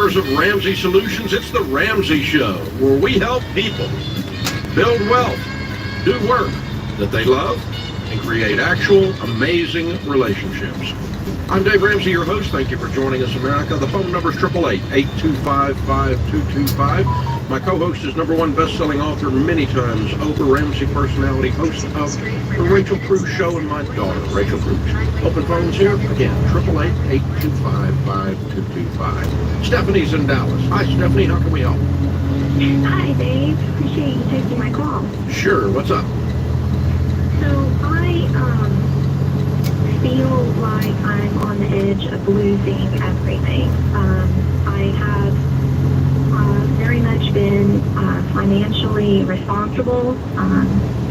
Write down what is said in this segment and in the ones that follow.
owners of Ramsey Solutions, it's the Ramsey Show, where we help people build wealth, do work that they love, and create actual amazing relationships. I'm Dave Ramsey, your host. Thank you for joining us, America. The phone number is 888-825-5225. My co-host is #1 best-selling author, many times Oprah Ramsey personality, host of the Rachel Cruze Show, and my daughter, Rachel Cruze. Open phones here, again, 888-825-5225. Stephanie's in Dallas. Hi, Stephanie. How can we help? Hi, Dave. Appreciate you taking my call. Sure. What's up? So I feel like I'm on the edge of losing everything. I have very much been financially responsible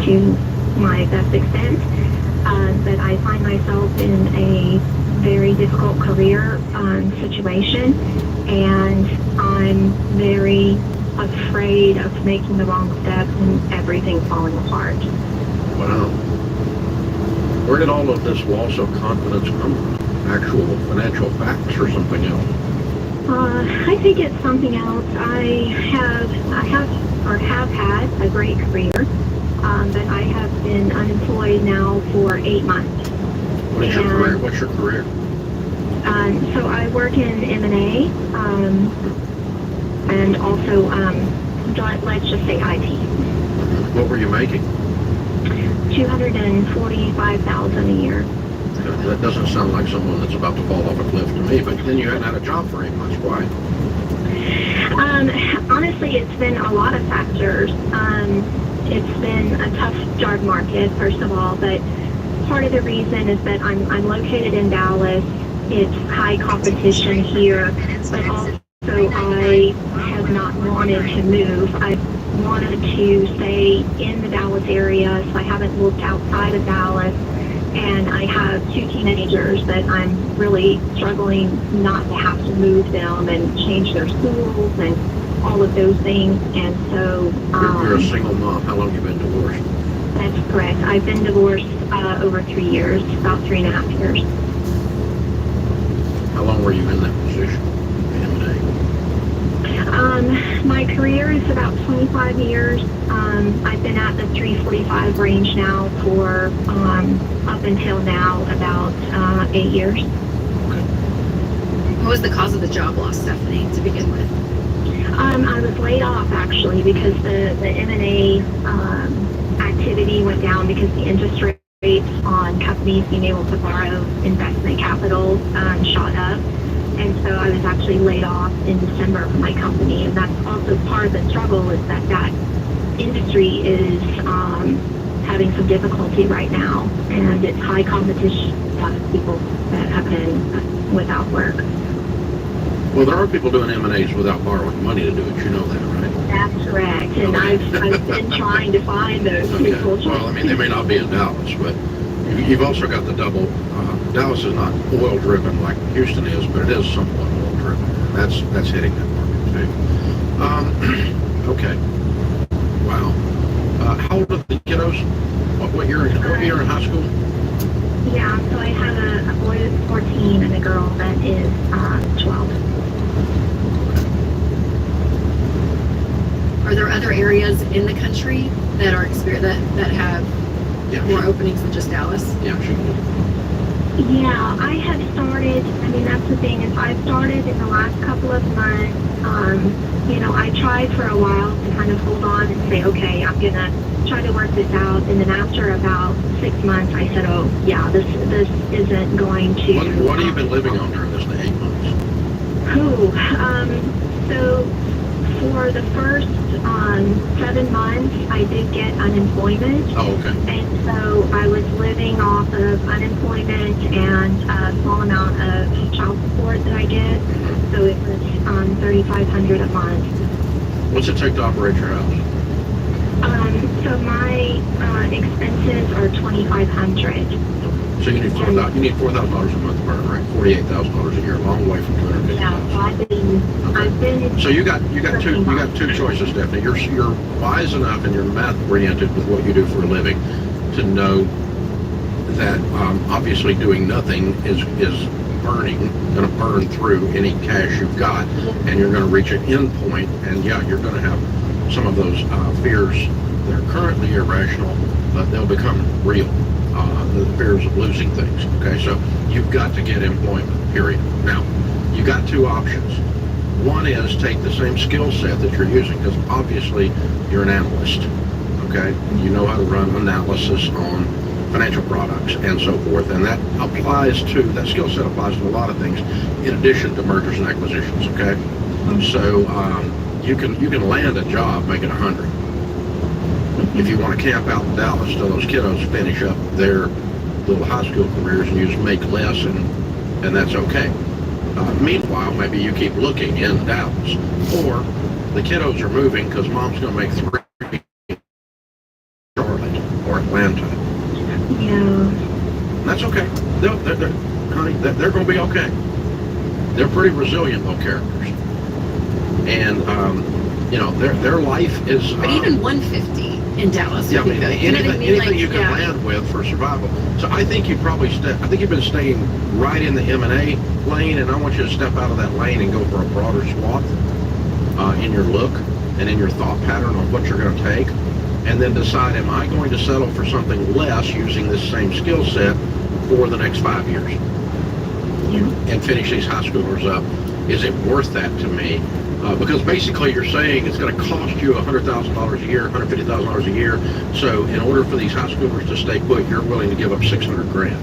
to my best extent, but I find myself in a very difficult career situation, and I'm very afraid of making the wrong steps and everything falling apart. Wow. Where did all of this loss of confidence come from? Actual financial facts or something else? I think it's something else. I have had a great career, but I have been unemployed now for 8 months. What's your career? What's your career? So I work in M&A, and also, let's just say IT. What were you making? $245,000 a year. That doesn't sound like someone that's about to fall off a cliff to me, but then you hadn't had a job for 8 months. Why? Honestly, it's been a lot of factors. It's been a tough job market, first of all, but part of the reason is that I'm located in Dallas. It's high competition here, but also I have not wanted to move. I've wanted to stay in the Dallas area, so I haven't looked outside of Dallas. And I have 2 teenagers that I'm really struggling not to have to move them and change their schools and all of those things. And so You're a single mom. How long have you been divorced? That's correct. I've been divorced over 3 years, about 3.5 years. How long were you in that position? My career is about 25 years. I've been at the 345 range now for up until now about 8 years. What was the cause of the job loss, Stephanie, to begin with? I was laid off actually because the M&A activity went down because the interest rates on companies being able to borrow investment capital shot up. And so I was actually laid off in December from my company, and that's also part of the struggle is that industry is having some difficulty right now, and it's high competition. A lot of people that have been without work. Well, there are people doing M&As without borrowing money to do it. You know that, right? That's correct, and I've been trying to find those people. Well, I mean, they may not be in Dallas, but you've also got the double. Dallas is not oil-driven like Houston is, but it is somewhat oil-driven. That's hitting that market too. Okay. Wow. How old are the kiddos? What year in high school? Yeah, so I have a boy that's 14 and a girl that is 12. Are there other areas in the country that are that have more openings than just Dallas? Yeah, she can. Yeah, I have started. I mean, that's the thing is I've started in the last couple of months. I tried for a while to kind of hold on and say, okay, I'm gonna try to work this out. And then after about 6 months, I said, oh yeah, this isn't going to. What have you been living on during this 8 months? So for the first 7 months, I did get unemployment. Oh, okay. And so I was living off of unemployment and a small amount of child support that I get. So it was $3,500 a month. What's it take to operate your house? So my expenses are $2,500. So you need $4,000. You need $4,000 a month, right? $48,000 a year. Long way from $250,000. Yeah, I've been. So you got two choices, Stephanie. You're wise enough and you're math oriented with what you do for a living to know that obviously doing nothing is going to burn through any cash you've got, and you're going to reach an end point, and yeah, you're going to have some of those fears. They're currently irrational, but they'll become real. The fears of losing things. Okay, so you've got to get employment, period. Now, you got two options. One is take the same skill set that you're using, because obviously you're an analyst. Okay, you know how to run analysis on financial products and so forth, and that skill set applies to a lot of things in addition to mergers and acquisitions. Okay, so you can land a job making 100. If you want to camp out in Dallas till those kiddos finish up their little high school careers and you just make less, and that's okay. Meanwhile, maybe you keep looking in Dallas, or the kiddos are moving because mom's going to make 3 in Charlotte or Atlanta. Yeah. That's okay. Honey, they're going to be okay. They're pretty resilient little characters, and their life is. But even 150 in Dallas. Yeah, anything you can yeah. land with for survival. So I think you probably I think you've been staying right in the M&A lane, and I want you to step out of that lane and go for a broader swath in your look and in your thought pattern on what you're going to take, and then decide, am I going to settle for something less using this same skill set for the next 5 years? Yeah. And finish these high schoolers up. Is it worth that to me? Because basically you're saying it's going to cost you $100,000 a year, $150,000 a year. So in order for these high schoolers to stay put, you're willing to give up $600,000.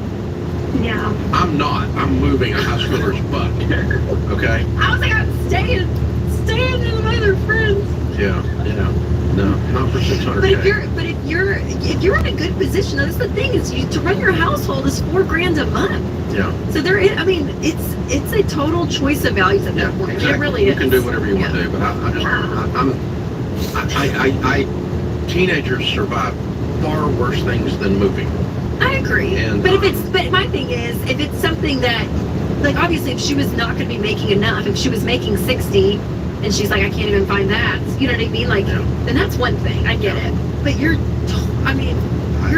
Yeah. I'm not. I'm moving a high schooler's butt. Okay. I was like, I'm staying in with other friends. Yeah. No, not for $600,000. But if you're in a good position, that's the thing is to run your household is $4,000 a month. Yeah. So it's a total choice of values at that point. Exactly. It really is. You can do whatever you want to do, but teenagers survive far worse things than moving. I agree. And, but my thing is, if it's something that, like, obviously, if she was not going to be making enough, if she was making 60, and she's like, I can't even find that, you know what I mean? Like, then that's one thing. I get it. But you're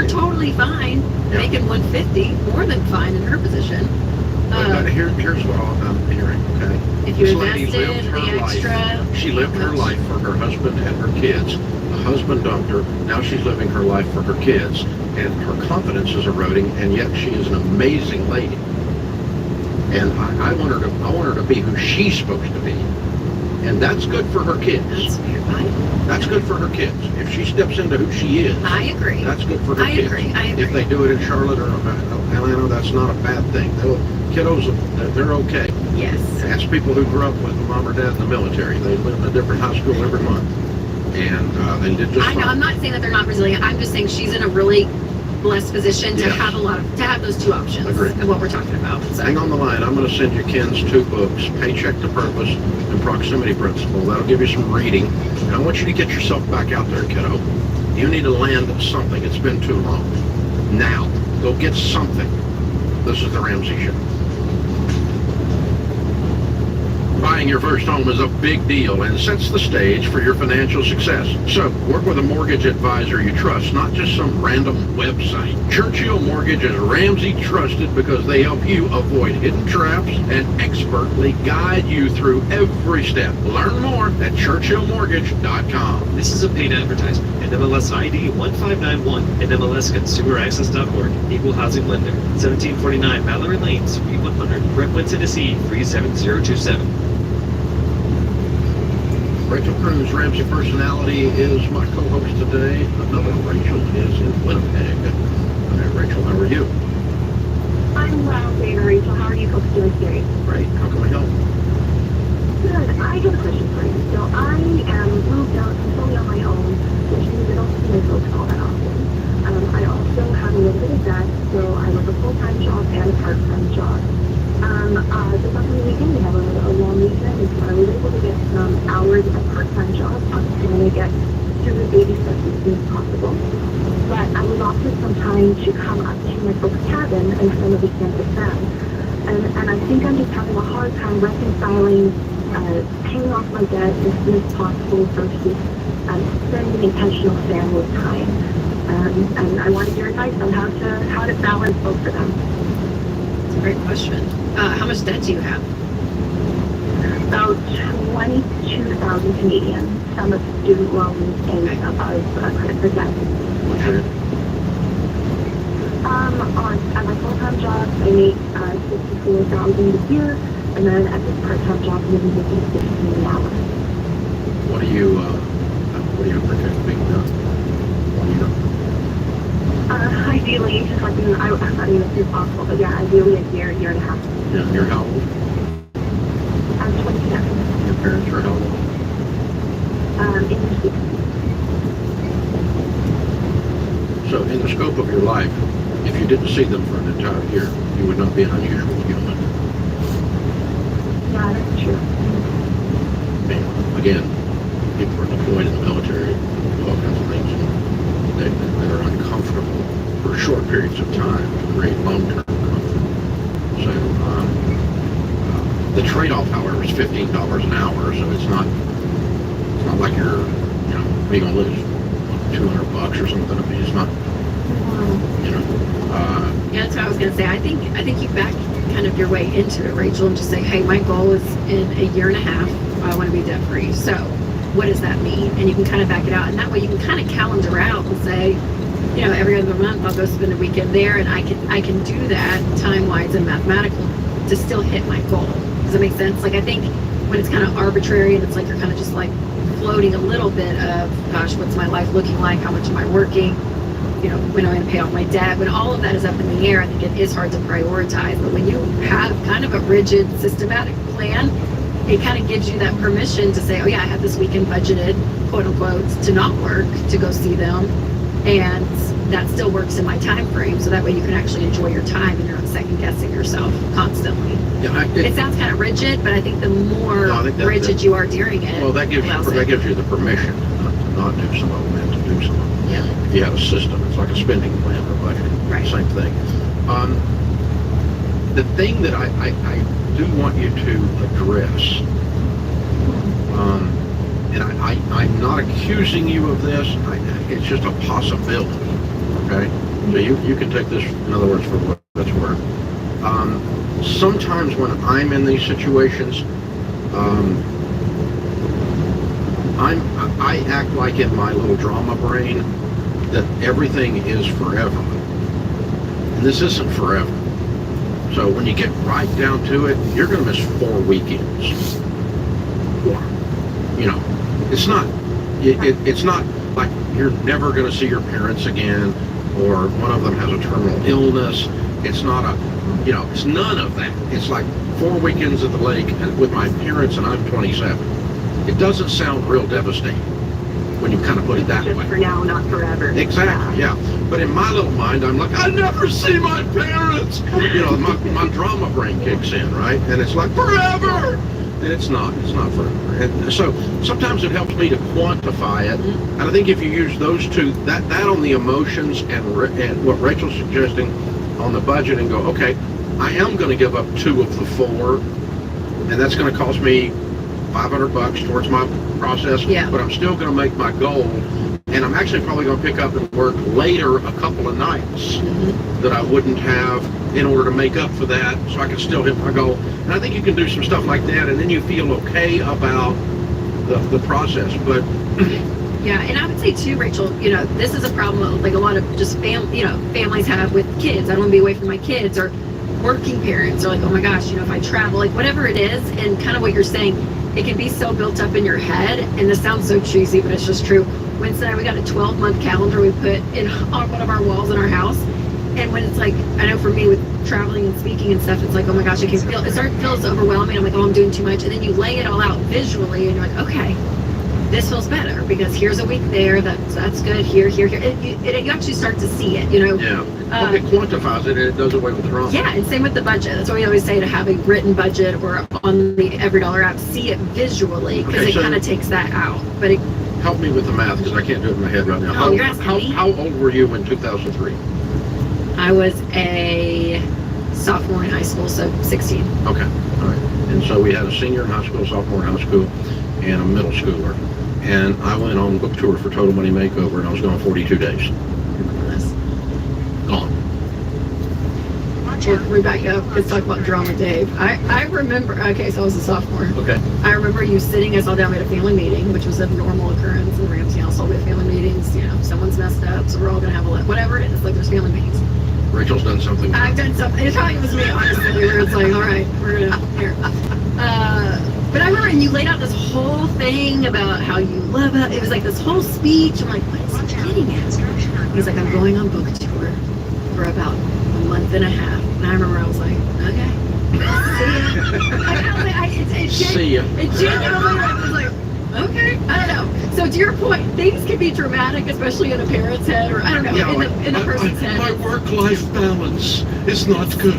totally fine making 150, more than fine in her position. But here's what I'm hearing, okay? If you This lady invested lived her the extra, life. She lived her life for her husband and her kids. The husband dumped her. Now she's living her life for her kids. And her confidence is eroding, and yet she is an amazing lady. And I want her to be who she's supposed to be. And that's good for her kids. That's good for her kids. If she steps into who she is, I agree. That's good for her kids. I agree. If they do it in Charlotte or Atlanta, that's not a bad thing. Kiddos, they're okay. Yes. Ask people who grew up with mom or dad in the military. They live in a different high school every month. And they did just fine. I know, I'm not saying that they're not resilient. I'm just saying she's in a really blessed position to have those two options. Agreed. Of what we're talking about. So. Hang on the line. I'm going to send you Ken's 2 books, Paycheck to Purpose and Proximity Principle. That'll give you some reading. And I want you to get yourself back out there, kiddo. You need to land something. It's been too long. Now, go get something. This is the Ramsey Show. Buying your first home is a big deal and sets the stage for your financial success. So, work with a mortgage advisor you trust, not just some random website. Churchill Mortgage is Ramsey trusted because they help you avoid hidden traps and expertly guide you through every step. Learn more at churchillmortgage.com. This is a paid advertisement. NMLS ID 1591, NMLSConsumerAccess.org, Equal Housing Lender, 1749 Mallory Lane, Suite 100, Brentwood, Tennessee 37027. Rachel Cruze, Ramsey Personality, is my co-host today. Another Rachel is in Winnipeg. Hi, Rachel, how are you? I'm well, Dana. Rachel, how are you folks doing today? Great. How can we help? Good. I have a question for you. So I am moved out fully on my own, which means I don't see my folks all that often. I also have a little bit of debt, so I work a full-time job and a part-time job. Just on the weekend, we have a long weekend, and so I was able to get some hours of a part-time job. I'm trying to get through the baby steps as soon as possible. But I was offered some time to come up to my folks' cabin and spend the weekend with them. And I think I'm just having a hard time reconciling paying off my debt as soon as possible versus spending intentional family time. And I wanted your advice on how to balance both of them. It's a great question. How much debt do you have? About 22,000 Canadian. Some of student loans and credit for debt. Okay. At my full-time job, I make 64,000 a year, and then at this part-time job, I'm making 16 an hour. What do you project being done? What do you know? Ideally, just like, I'm not even as soon as possible, but yeah, ideally a year and a half. Yeah, you're how old? I'm 27. Your parents are how old? In the 60s. So in the scope of your life, if you didn't see them for an entire year, you would not be an unusual human. Yeah, that's true. And again, people are deployed in the military, do all kinds of things that are uncomfortable for short periods of time to create long-term comfort. So the trade-off, however, is $15 an hour, so it's not like you're, maybe gonna lose $200 or something. I mean, it's not, Yeah, that's what I was gonna say. I think you back kind of your way into it, Rachel, and just say, hey, my goal is in a year and a half, I want to be debt free. So what does that mean? And you can kind of back it out, and that way you can kind of calendar out and say, every other month I'll go spend a weekend there, and I can do that time-wise and mathematical to still hit my goal. Does that make sense? Like, I think when it's kind of arbitrary and it's like you're kind of just like floating a little bit of, gosh, what's my life looking like? How much am I working? When I'm going to pay off my debt? When all of that is up in the air, I think it is hard to prioritize. But when you have kind of a rigid, systematic plan, it kind of gives you that permission to say, oh yeah, I have this weekend budgeted, quote unquote, to not work, to go see them. And that still works in my time frame. So that way you can actually enjoy your time and you're not second guessing yourself constantly. yeah, It sounds kind of rigid, but I think the more No, I think rigid you are during it, well, that gives you the permission to not do some of them and to do some of them. Yeah. If you have a system, it's like a spending plan or budget. Right. Same thing. The thing that I do want you to address, and I'm not accusing you of this, it's just a possibility, okay? So you can take this, in other words, for what it's worth. Sometimes when I'm in these situations, I act like in my little drama brain that everything is forever. And this isn't forever. So when you get right down to it, you're going to miss 4 weekends. Yeah. It's not like you're never going to see your parents again, or one of them has a terminal illness. It's not it's none of that. It's like 4 weekends at the lake with my parents, and I'm 27. It doesn't sound real devastating when you kind of put it that Just way. for now, not forever. Exactly, yeah. But in my little mind, I'm like, I never see my parents. My drama brain kicks in, right? And it's like, forever! And it's not forever. And so sometimes it helps me to quantify it. And I think if you use those two, that on the emotions and what Rachel's suggesting on the budget, and go, okay, I am going to give up 2 of the 4, and that's going to cost me $500 towards my process, Yeah. but I'm still going to make my goal, and I'm actually probably going to pick up and work later a couple of nights that I wouldn't have in order to make up for that, so I can still hit my goal. And I think you can do some stuff like that, and then you feel okay about the process. But yeah, and I would say too, Rachel, this is a problem like a lot of just families have with kids. I don't want to be away from my kids, or working parents are like, oh my gosh, if I travel, like whatever it is, and kind of what you're saying, it can be so built up in your head, and this sounds so cheesy, but it's just true. Wednesday night, we got a 12-month calendar we put in on one of our walls in our house, and when it's like, I know for me with traveling and speaking and stuff, it's like, oh my gosh, it feels overwhelming. I'm like, oh, I'm doing too much, and then you lay it all out visually, and you're like, okay, this feels better because here's a week there, that's good, here. You actually start to see it, yeah, it quantifies it, and it does away with the drama. Yeah, and same with the budget. That's why we always say to have a written budget, or on the EveryDollar app, see it visually, because Okay, it so kind of takes that out. But it, help me with the math, because I can't do it in my head right now. you're asking me? How old were you in 2003? I was a sophomore in high school, so 16. Okay, all right. And so we had a senior in high school, sophomore in high school, and a middle schooler. And I went on book tour for Total Money Makeover, and I was gone 42 days. Gone. We're back up. Let's talk about drama, Dave. I remember, okay, so I was a sophomore. Okay. I remember you sitting, I saw down at a family meeting, which was a normal occurrence in the Ramsey household. We have family meetings, you know, someone's messed up, so we're all going to have whatever it is, like there's family meetings. Rachel's done something. I've done something. It probably was me, honestly, where it's like, all right, we're going to, here. But I remember, and you laid out this whole thing about how you love it. It was like this whole speech. I'm like, what is he getting at? He's like, I'm going on book tour for about a month and a half. And I remember I was like, okay. See ya. It genuinely was like, okay. I don't know. So to your point, things can be dramatic, especially in a parent's head, or I don't know, in a person's head. My work-life balance is not good.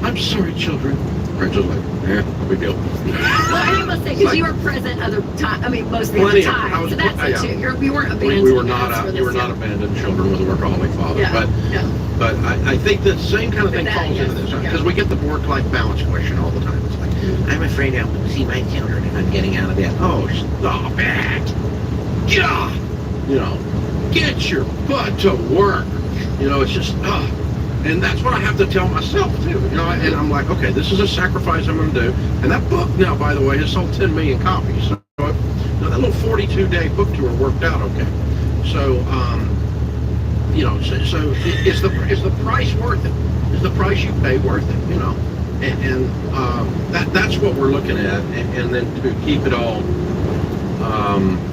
I'm sorry, children. Rachel's like, yeah, no big deal. Well, I must say, because you were present other time. I mean, most of the time. So that's it too. We weren't abandoned. We were not. You were not abandoned children with a workaholic father. Yeah, but I think the same kind of thing falls into this because we get the work-life balance question all the time. It's like, I'm afraid I won't see my children if I'm getting out of bed. Oh, stop it! Yeah, you know, get your butt to work. You know, it's just and that's what I have to tell myself too, you know, and I'm like, okay, this is a sacrifice I'm going to do. And that book now, by the way, has sold 10 million copies. So you know, that little 42-day book tour worked out okay. So, you know, so is the price worth it? Is the price you pay worth it? You know, and that's what we're looking at, and then to keep it all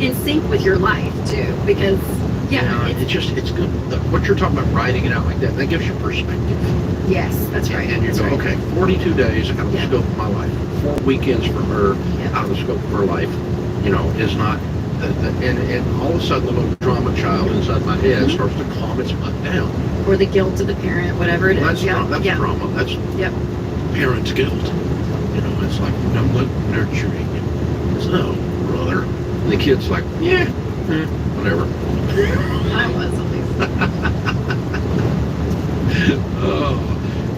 in sync with your life too, because. Yeah, it's good. What you're talking about, writing it out like that gives you perspective. Yes, that's right. And you go, okay, 42 days out of the scope of my life, 4 weekends for her out of the scope of her life, you know, is not, and all of a sudden the little drama child inside my head starts to calm its butt down. Or the guilt of the parent, whatever it is. That's drama. That's parent guilt. You know, it's like, I'm not nurturing. It's no, brother. And the kid's like, whatever. I was at least.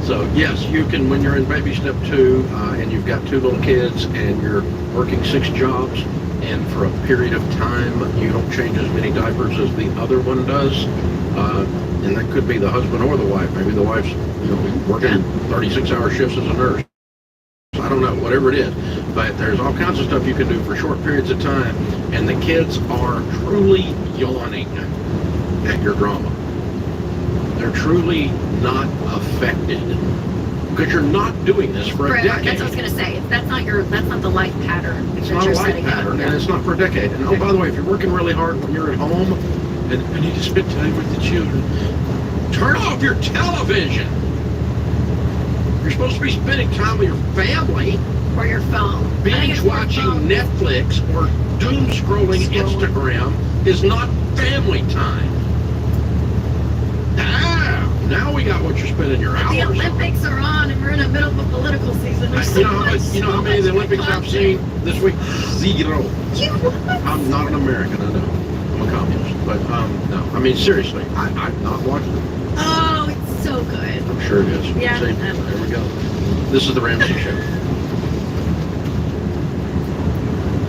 So yes, you can, when you're in baby step 2 and you've got 2 little kids and you're working 6 jobs and for a period of time you don't change as many diapers as the other one does, and that could be the husband or the wife. Maybe the wife's, you know, working 36-hour shifts as a nurse. I don't know, whatever it is, but there's all kinds of stuff you can do for short periods of time, and the kids are truly yawning at your drama. They're truly not affected because you're not doing this for a decade. That's what I was going to say. That's not the life pattern. It's not a life pattern, and it's not for a decade. And oh, by the way, if you're working really hard when you're at home and I need to spend time with the children, turn off your television. You're supposed to be spending time with your family. Or your phone. Binge watching Netflix or doom scrolling Instagram is not family time. Now we got what you're spending your hours The Olympics are on and we're in the middle of a political season. You know how many of the Olympics I've seen this week? 0. I'm not an American, I know. I'm a communist. But no, I mean seriously, I've not watched it. Oh, it's so good. I'm sure it is. Yeah. See, there we go. This is the Ramsey Show.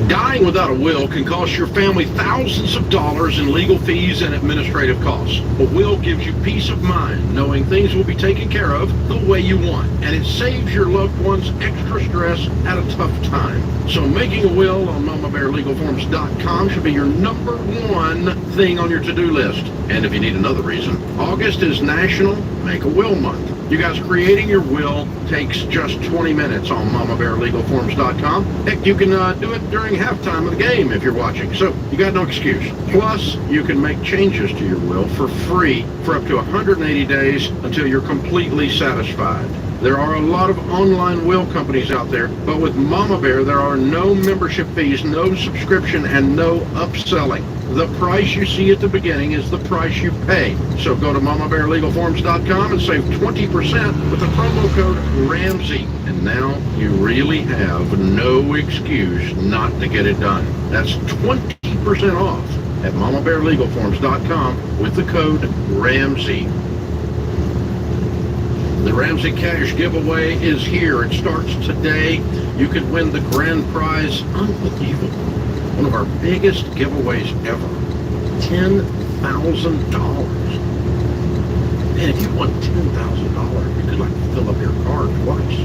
Dying without a will can cost your family thousands of dollars in legal fees and administrative costs. A will gives you peace of mind knowing things will be taken care of the way you want, and it saves your loved ones extra stress at a tough time. So making a will on MamaBearLegalForms.com should be your #1 thing on your to-do list. And if you need another reason, August is National Make a Will Month. You guys, creating your will takes just 20 minutes on MamaBearLegalForms.com. Heck, you can do it during halftime of the game if you're watching, so you got no excuse. Plus, you can make changes to your will for free for up to 180 days until you're completely satisfied. There are a lot of online will companies out there, but with Mama Bear, there are no membership fees, no subscription, and no upselling. The price you see at the beginning is the price you pay. So go to MamaBearLegalForms.com and save 20% with the promo code Ramsey. And now you really have no excuse not to get it done. That's 20% off at MamaBearLegalForms.com with the code Ramsey. The Ramsey Cash giveaway is here. It starts today. You could win the grand prize. Unbelievable. One of our biggest giveaways ever. $10,000. Man, if you want $10,000, you could like fill up your car twice.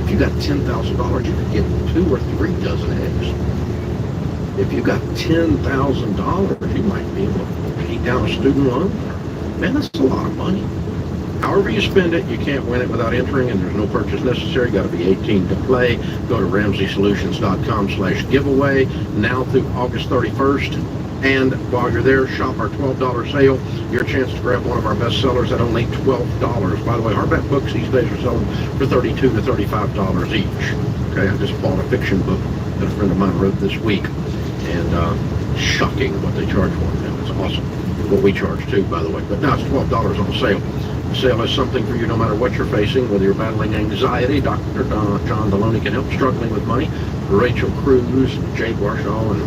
If you got $10,000, you could get 2 or 3 dozen eggs. If you got $10,000, you might be able to pay down a student loan. Man, that's a lot of money. However you spend it, you can't win it without entering, and there's no purchase necessary. Got to be 18 to play. Go to RamseySolutions.com/giveaway now through August 31st. And while you're there, shop our $12 sale. Your chance to grab one of our best sellers at only $12. By the way, hardback books these days are selling for $32 to $35 each. Okay, I just bought a fiction book that a friend of mine wrote this week, and shocking what they charge for it now. It's awesome. What we charge too, by the way. But now it's $12 on sale. The sale is something for you no matter what you're facing, whether you're battling anxiety. Dr. John Deloney can help. Struggling with money, Rachel Cruze, Jay Warshaw, and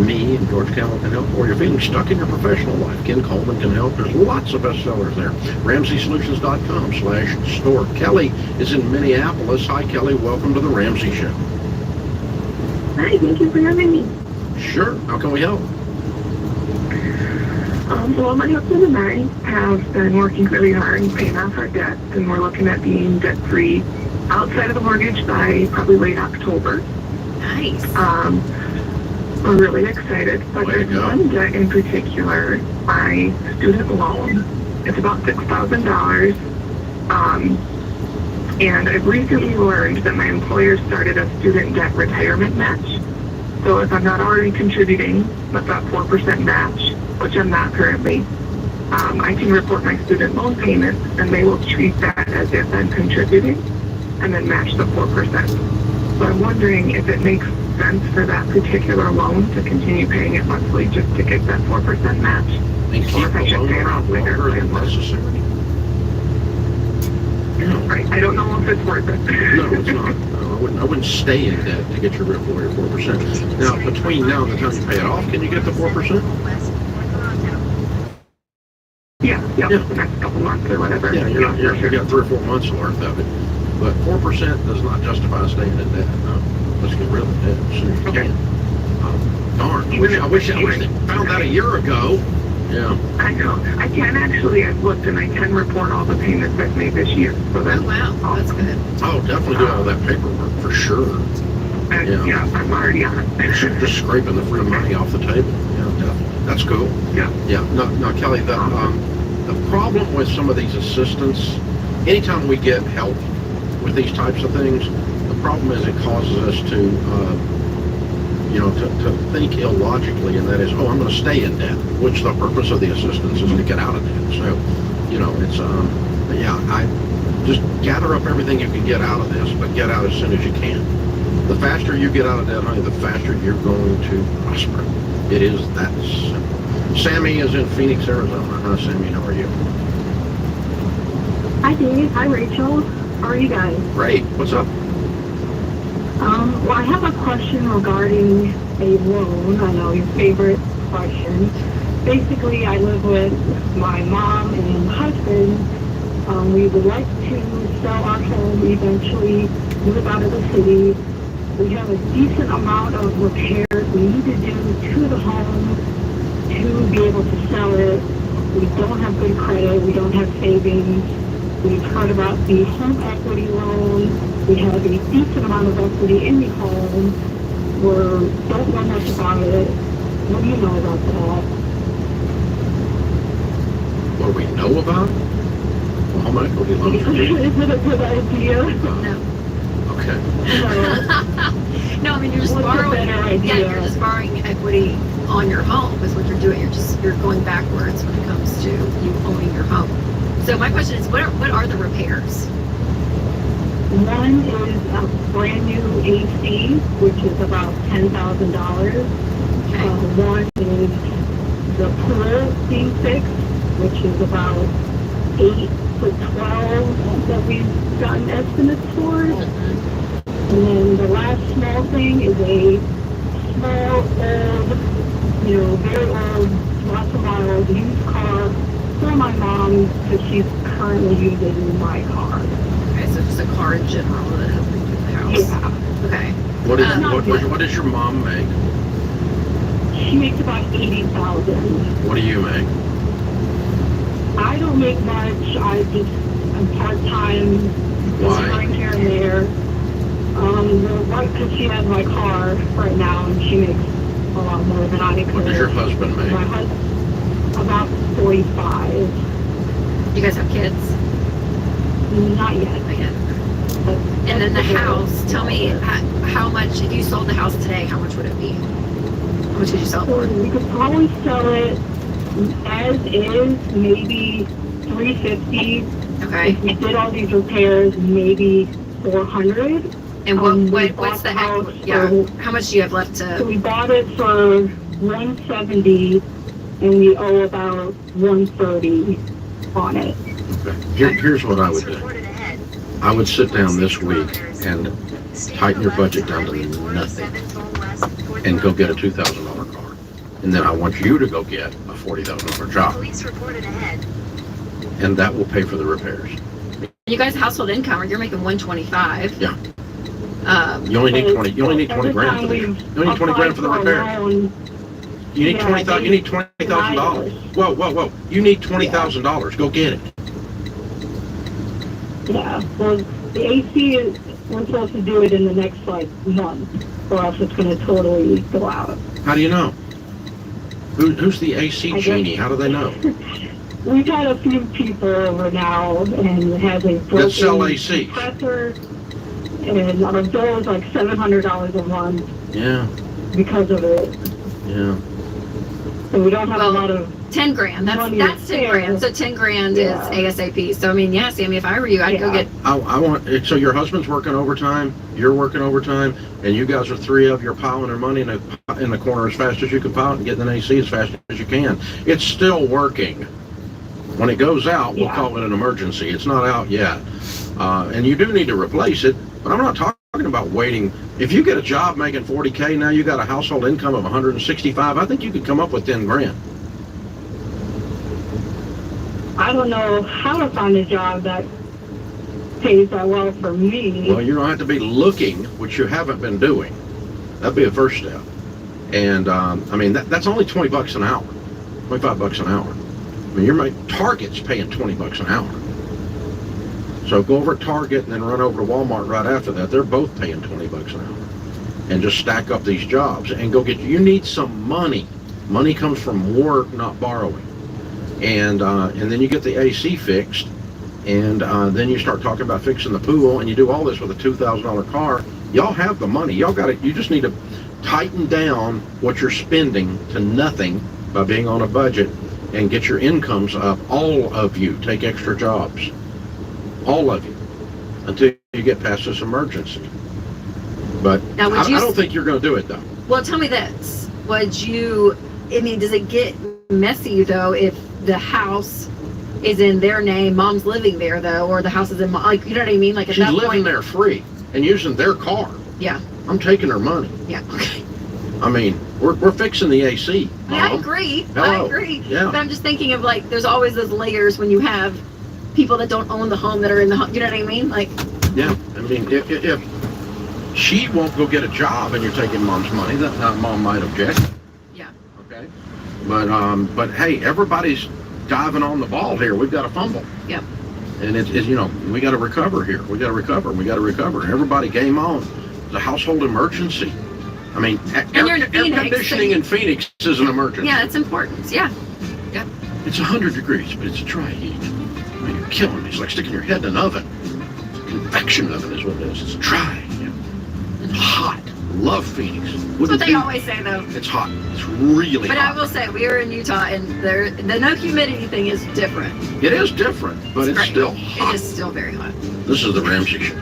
me and George Campbell can help. Or you're feeling stuck in your professional life, Ken Coleman can help. There's lots of bestsellers there. RamseySolutions.com/store. Kelly is in Minneapolis. Hi, Kelly. Welcome to the Ramsey Show. Hi, thank you for having me. Sure. How can we help? Well, my husband and I have been working really hard and paying off our debts, and we're looking at being debt-free outside of the mortgage by probably late October. Nice. We're really excited, but Way to there's go. one debt in particular, my student loan. It's about $6,000. And I've recently learned that my employer started a student debt retirement match. So if I'm not already contributing, with that 4% match, which I'm not currently, I can report my student loan payments, and they will treat that as if I'm contributing, and then match the 4%. So I'm wondering if it makes sense for that particular loan to continue paying it monthly just to get that 4% match. And keep Or if I the should loan pay it off around later. longer than necessary? No. Right. I don't know if it's worth it. No, it's not. No, I wouldn't stay in debt to get your real 4 or 4%. Now, between now and the time you pay it off, can you get the 4%? Yeah, Yeah. the next couple months or whatever. Yeah, you for got 3 or 4 months worth of it. But 4% does not justify staying in debt. No. Let's get rid of the debt as soon as you Okay. can. Darn. I wish they found that a year ago. Yeah. I know. I can actually, I've looked and I can report all the payments I've made this year. So Oh, that's wow. That's awesome. good. Oh, definitely do all that paperwork for sure. And, Yeah. I'm already on it. Just scraping the free money off the table. Yeah, definitely. That's cool. Yeah. Yeah. Now, Kelly, the problem with some of these assistants, anytime we get help with these types of things, the problem is it causes us to think illogically, and that is, oh, I'm going to stay in debt, which the purpose of the assistance is to get out of debt. So, it's, I just gather up everything you can get out of this, but get out as soon as you can. The faster you get out of debt, honey, the faster you're going to prosper. It is that simple. Sammy is in Phoenix, Arizona. Hi, Sammy, how are you? Hi, Dave. Hi, Rachel. How are you guys? Great. What's up? Well, I have a question regarding a loan. I know your favorite question. Basically, I live with my mom and husband. We would like to sell our home eventually, move out of the city. We have a decent amount of repairs we need to do to the home to be able to sell it. We don't have good credit. We don't have savings. We've heard about the home equity loan. We have a decent amount of equity in the home. We don't know much about it. What do you know about that? What do we know about? Well, home equity loan. Is it a good idea? No. Okay. No, I mean, you're just What's a borrowing. better idea? Yeah, you're just borrowing equity on your home is what you're doing. You're going backwards when it comes to you owning your home. So my question is, what are the repairs? One is a brand new AC, which is about $10,000. Okay. One is the pool being fixed, which is about 8 to 12 that we've gotten estimates for. And then the last small thing is a small, old, very old, lots of miles, used car for my mom, because she's currently using my car. Okay, so just a car in general that helps you do the house. Yeah. Okay. What is Not what yet. does your mom make? She makes about $80,000. What do you make? I don't make much. I'm part-time, Why? going here and there. Because she has my car right now, and she makes a lot more than I could. What does your husband make? My husband, about 45. You guys have kids? Not yet. Not yet. But And then the that's house, goal. tell me how much, if you sold the house today, how much would it be? How much would you sell it So for? we could probably sell it as is, maybe 350. Okay. If we did all these repairs, maybe 400. And we what's bought the house yeah? for- How much do you have left So to? we bought it for 170, and we owe about 130 on it. Okay. Here's what I would do. I would sit down this week and tighten your budget down to nothing and go get a $2,000 car. And then I want you to go get a $40,000 job. And that will pay for the repairs. You guys' household income, or you're making 125. Yeah. You only need 20. You only need 20 grand for the. You only need 20 grand for the repairs. You need Yeah, 20,000. You need $20,000. Whoa! You need $20,000. Go get it. Yeah, well, the AC is, we're supposed to do it in the next, month, or else it's gonna totally go out. How do you know? Who's the AC I genie? guess- How do they know? We've had a few people over now, and it has a broken That sell ACs. compressor, and our bill is like $700 a month Yeah. because of it. Yeah. So we don't have Well, a lot of, 10 grand. That's Money 10 is grand. fair. So 10 grand Yeah. is ASAP. So I mean, yeah, Sammy, if I were you, I'd go Yeah. get. I want. So your husband's working overtime. You're working overtime, and you guys are three of. You're piling their money in the corner as fast as you can pile it and getting an AC as fast as you can. It's still working. When it goes out, we'll Yeah. call it an emergency. It's not out yet, and you do need to replace it. But I'm not talking about waiting. If you get a job making 40K now, you got a household income of 165. I think you could come up with 10 grand. I don't know how to find a job that pays that well for me. Well, you don't have to be looking, which you haven't been doing. That'd be a first step. And I mean, that's only $20 an hour, $25 an hour. I mean, Target's paying $20 an hour. So go over to Target and then run over to Walmart right after that. They're both paying $20 an hour. And just stack up these jobs and go get. You need some money. Money comes from work, not borrowing. And then you get the AC fixed, and then you start talking about fixing the pool, and you do all this with a $2,000 car. Y'all have the money. Y'all got it. You just need to tighten down what you're spending to nothing by being on a budget, and get your incomes up. All of you take extra jobs, all of you, until you get past this emergency. But Now, would I you- don't think you're going to do it though. Well, tell me this. Would you? I mean, does it get messy though if the house is in their name, mom's living there though, or the house is in like, you know what I mean? Like at She's that living point. there free and using their car. Yeah. I'm taking her money. Yeah. Okay. I mean, we're fixing the AC. I Mom. agree. I Hello. agree. Yeah. But I'm just thinking of like, there's always those layers when you have people that don't own the home that are in the home. You know what I mean? Like, Yeah. I mean, if she won't go get a job and you're taking mom's money, that mom might object. yeah. Okay. But hey, everybody's diving on the ball here. We've got a fumble. Yep. And it's we got to recover here. We got to recover. We got to recover. Everybody game on. It's a household emergency. I mean, you're in air Phoenix, conditioning so in Phoenix is an emergency. Yeah, it's important. Yeah. It's 100 degrees, but it's dry heat. I mean, you're killing me. It's like sticking your head in an oven. Convection oven is what it is. It's dry. It's hot. Love Phoenix. That's what they always say though. It's hot. It's really But I hot. will say, we are in Utah and the no humidity thing is different. It is different, but it's great. still It hot. is still very hot. This is the Ramsey Show.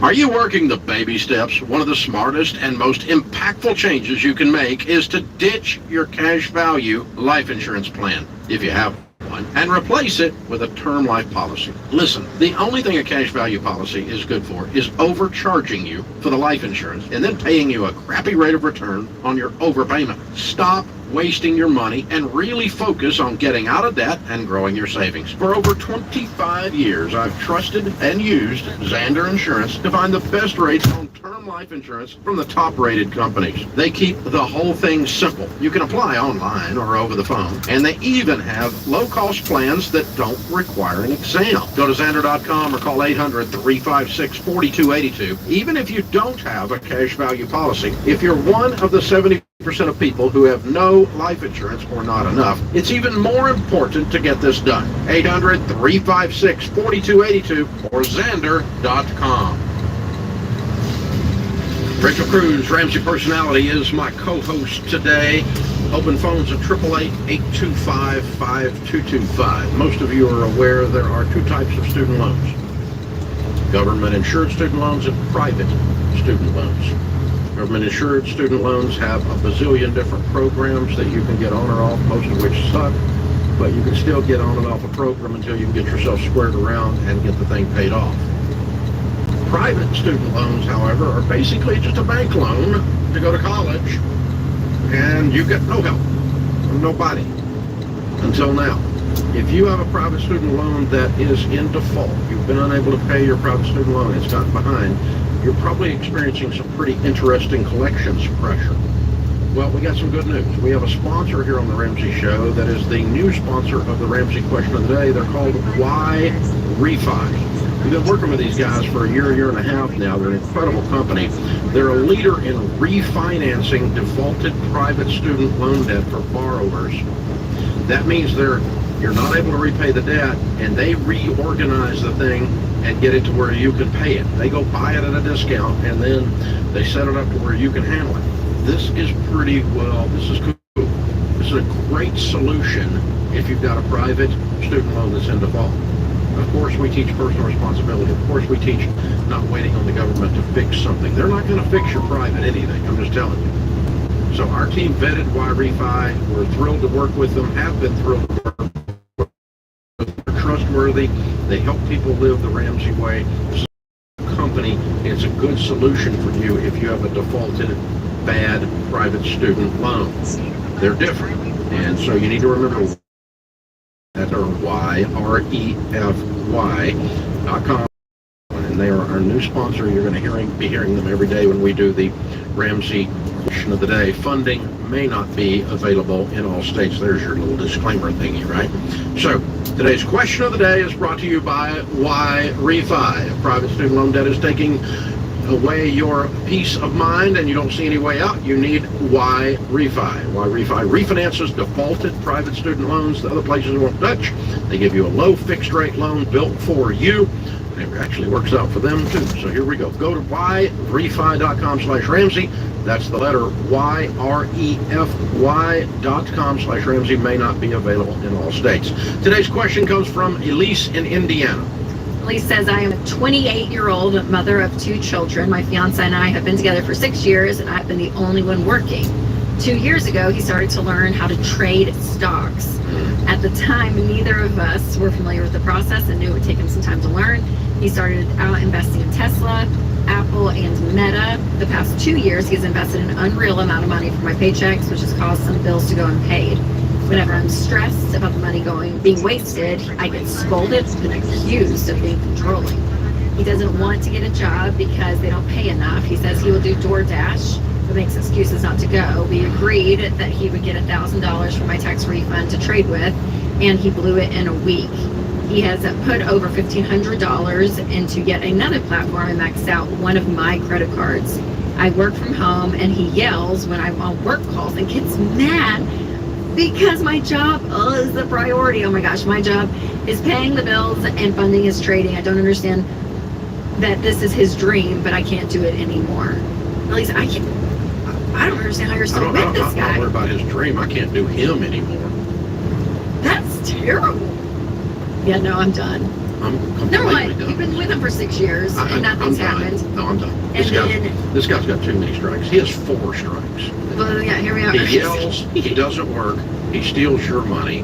Are you working the baby steps? One of the smartest and most impactful changes you can make is to ditch your cash value life insurance plan, if you have one, and replace it with a term life policy. Listen, the only thing a cash value policy is good for is overcharging you for the life insurance and then paying you a crappy rate of return on your overpayment. Stop wasting your money and really focus on getting out of debt and growing your savings. For over 25 years, I've trusted and used Xander Insurance to find the best rates on term life insurance from the top-rated companies. They keep the whole thing simple. You can apply online or over the phone, and they even have low-cost plans that don't require an exam. Go to Xander.com or call 800-356-4282. Even if you don't have a cash value policy, if you're one of the 70% of people who have no life insurance or not enough, it's even more important to get this done. 800-356-4282 or Xander.com. Rachel Cruze, Ramsey Personality, is my co-host today. Open phones at 888-825-5225. Most of you are aware there are two types of student loans: government-insured student loans and private student loans. Government-insured student loans have a bazillion different programs that you can get on or off, most of which suck, but you can still get on and off a program until you can get yourself squared around and get the thing paid off. Private student loans, however, are basically just a bank loan to go to college, and you get no help from nobody until now. If you have a private student loan that is in default, you've been unable to pay your private student loan, it's gotten behind, you're probably experiencing some pretty interesting collections pressure. Well, we got some good news. We have a sponsor here on the Ramsey Show that is the new sponsor of the Ramsey Question of the Day. They're called Why Refi. We've been working with these guys for a year and a half now. They're an incredible company. They're a leader in refinancing defaulted private student loan debt for borrowers. That means you're not able to repay the debt, and they reorganize the thing and get it to where you can pay it. They go buy it at a discount, and then they set it up to where you can handle it. This is this is cool. This is a great solution if you've got a private student loan that's in default. Of course, we teach personal responsibility. Of course, we teach not waiting on the government to fix something. They're not going to fix your private anything. I'm just telling you. So our team vetted Why Refi. We're thrilled to work with them, have been thrilled to work with them. They're trustworthy. They help people live the Ramsey way. This company, it's a good solution for you if you have a defaulted, bad private student loan. They're different. And so you need to remember that are YREFY.com. And they are our new sponsor. You're going to be hearing them every day when we do the Ramsey Question of the Day. Funding may not be available in all states. There's your little disclaimer thingy, right? So today's question of the day is brought to you by Why Refi. If private student loan debt is taking away your peace of mind and you don't see any way out, you need Why Refi. Why Refi refinances defaulted private student loans that other places won't touch. They give you a low fixed rate loan built for you. It actually works out for them too. So here we go. Go to YREFY.com/Ramsey. That's the letter YREFY.com/Ramsey. May not be available in all states. Today's question comes from Elise in Indiana. Elise says, I am a 28-year-old mother of 2 children. My fiance and I have been together for 6 years, and I've been the only one working. 2 years ago, he started to learn how to trade stocks. At the time, neither of us were familiar with the process and knew it would take him some time to learn. He started out investing in Tesla, Apple, and Meta. The past 2 years, he's invested an unreal amount of money for my paychecks, which has caused some bills to go unpaid. Whenever I'm stressed about the money being wasted, I get scolded and accused of being controlling. He doesn't want to get a job because they don't pay enough. He says he will do DoorDash, but makes excuses not to go. We agreed that he would get $1,000 from my tax refund to trade with, and he blew it in a week. He has put over $1,500 into yet another platform and maxed out one of my credit cards. I work from home, and he yells when I'm on work calls and gets mad because my job is the priority. Oh my gosh, my job is paying the bills and funding his trading. I don't understand that this is his dream, but I can't do it anymore. At least I don't understand how you're still with this guy. I don't worry about his dream. I can't do him anymore. That's terrible. Yeah, no, I'm done. I'm completely Never mind. done. You've been with him for 6 years and nothing's happened. No, I'm done. And This guy's got too many strikes. He has 4 strikes. Well, yeah, here we are. He yells, he doesn't work, he steals your money,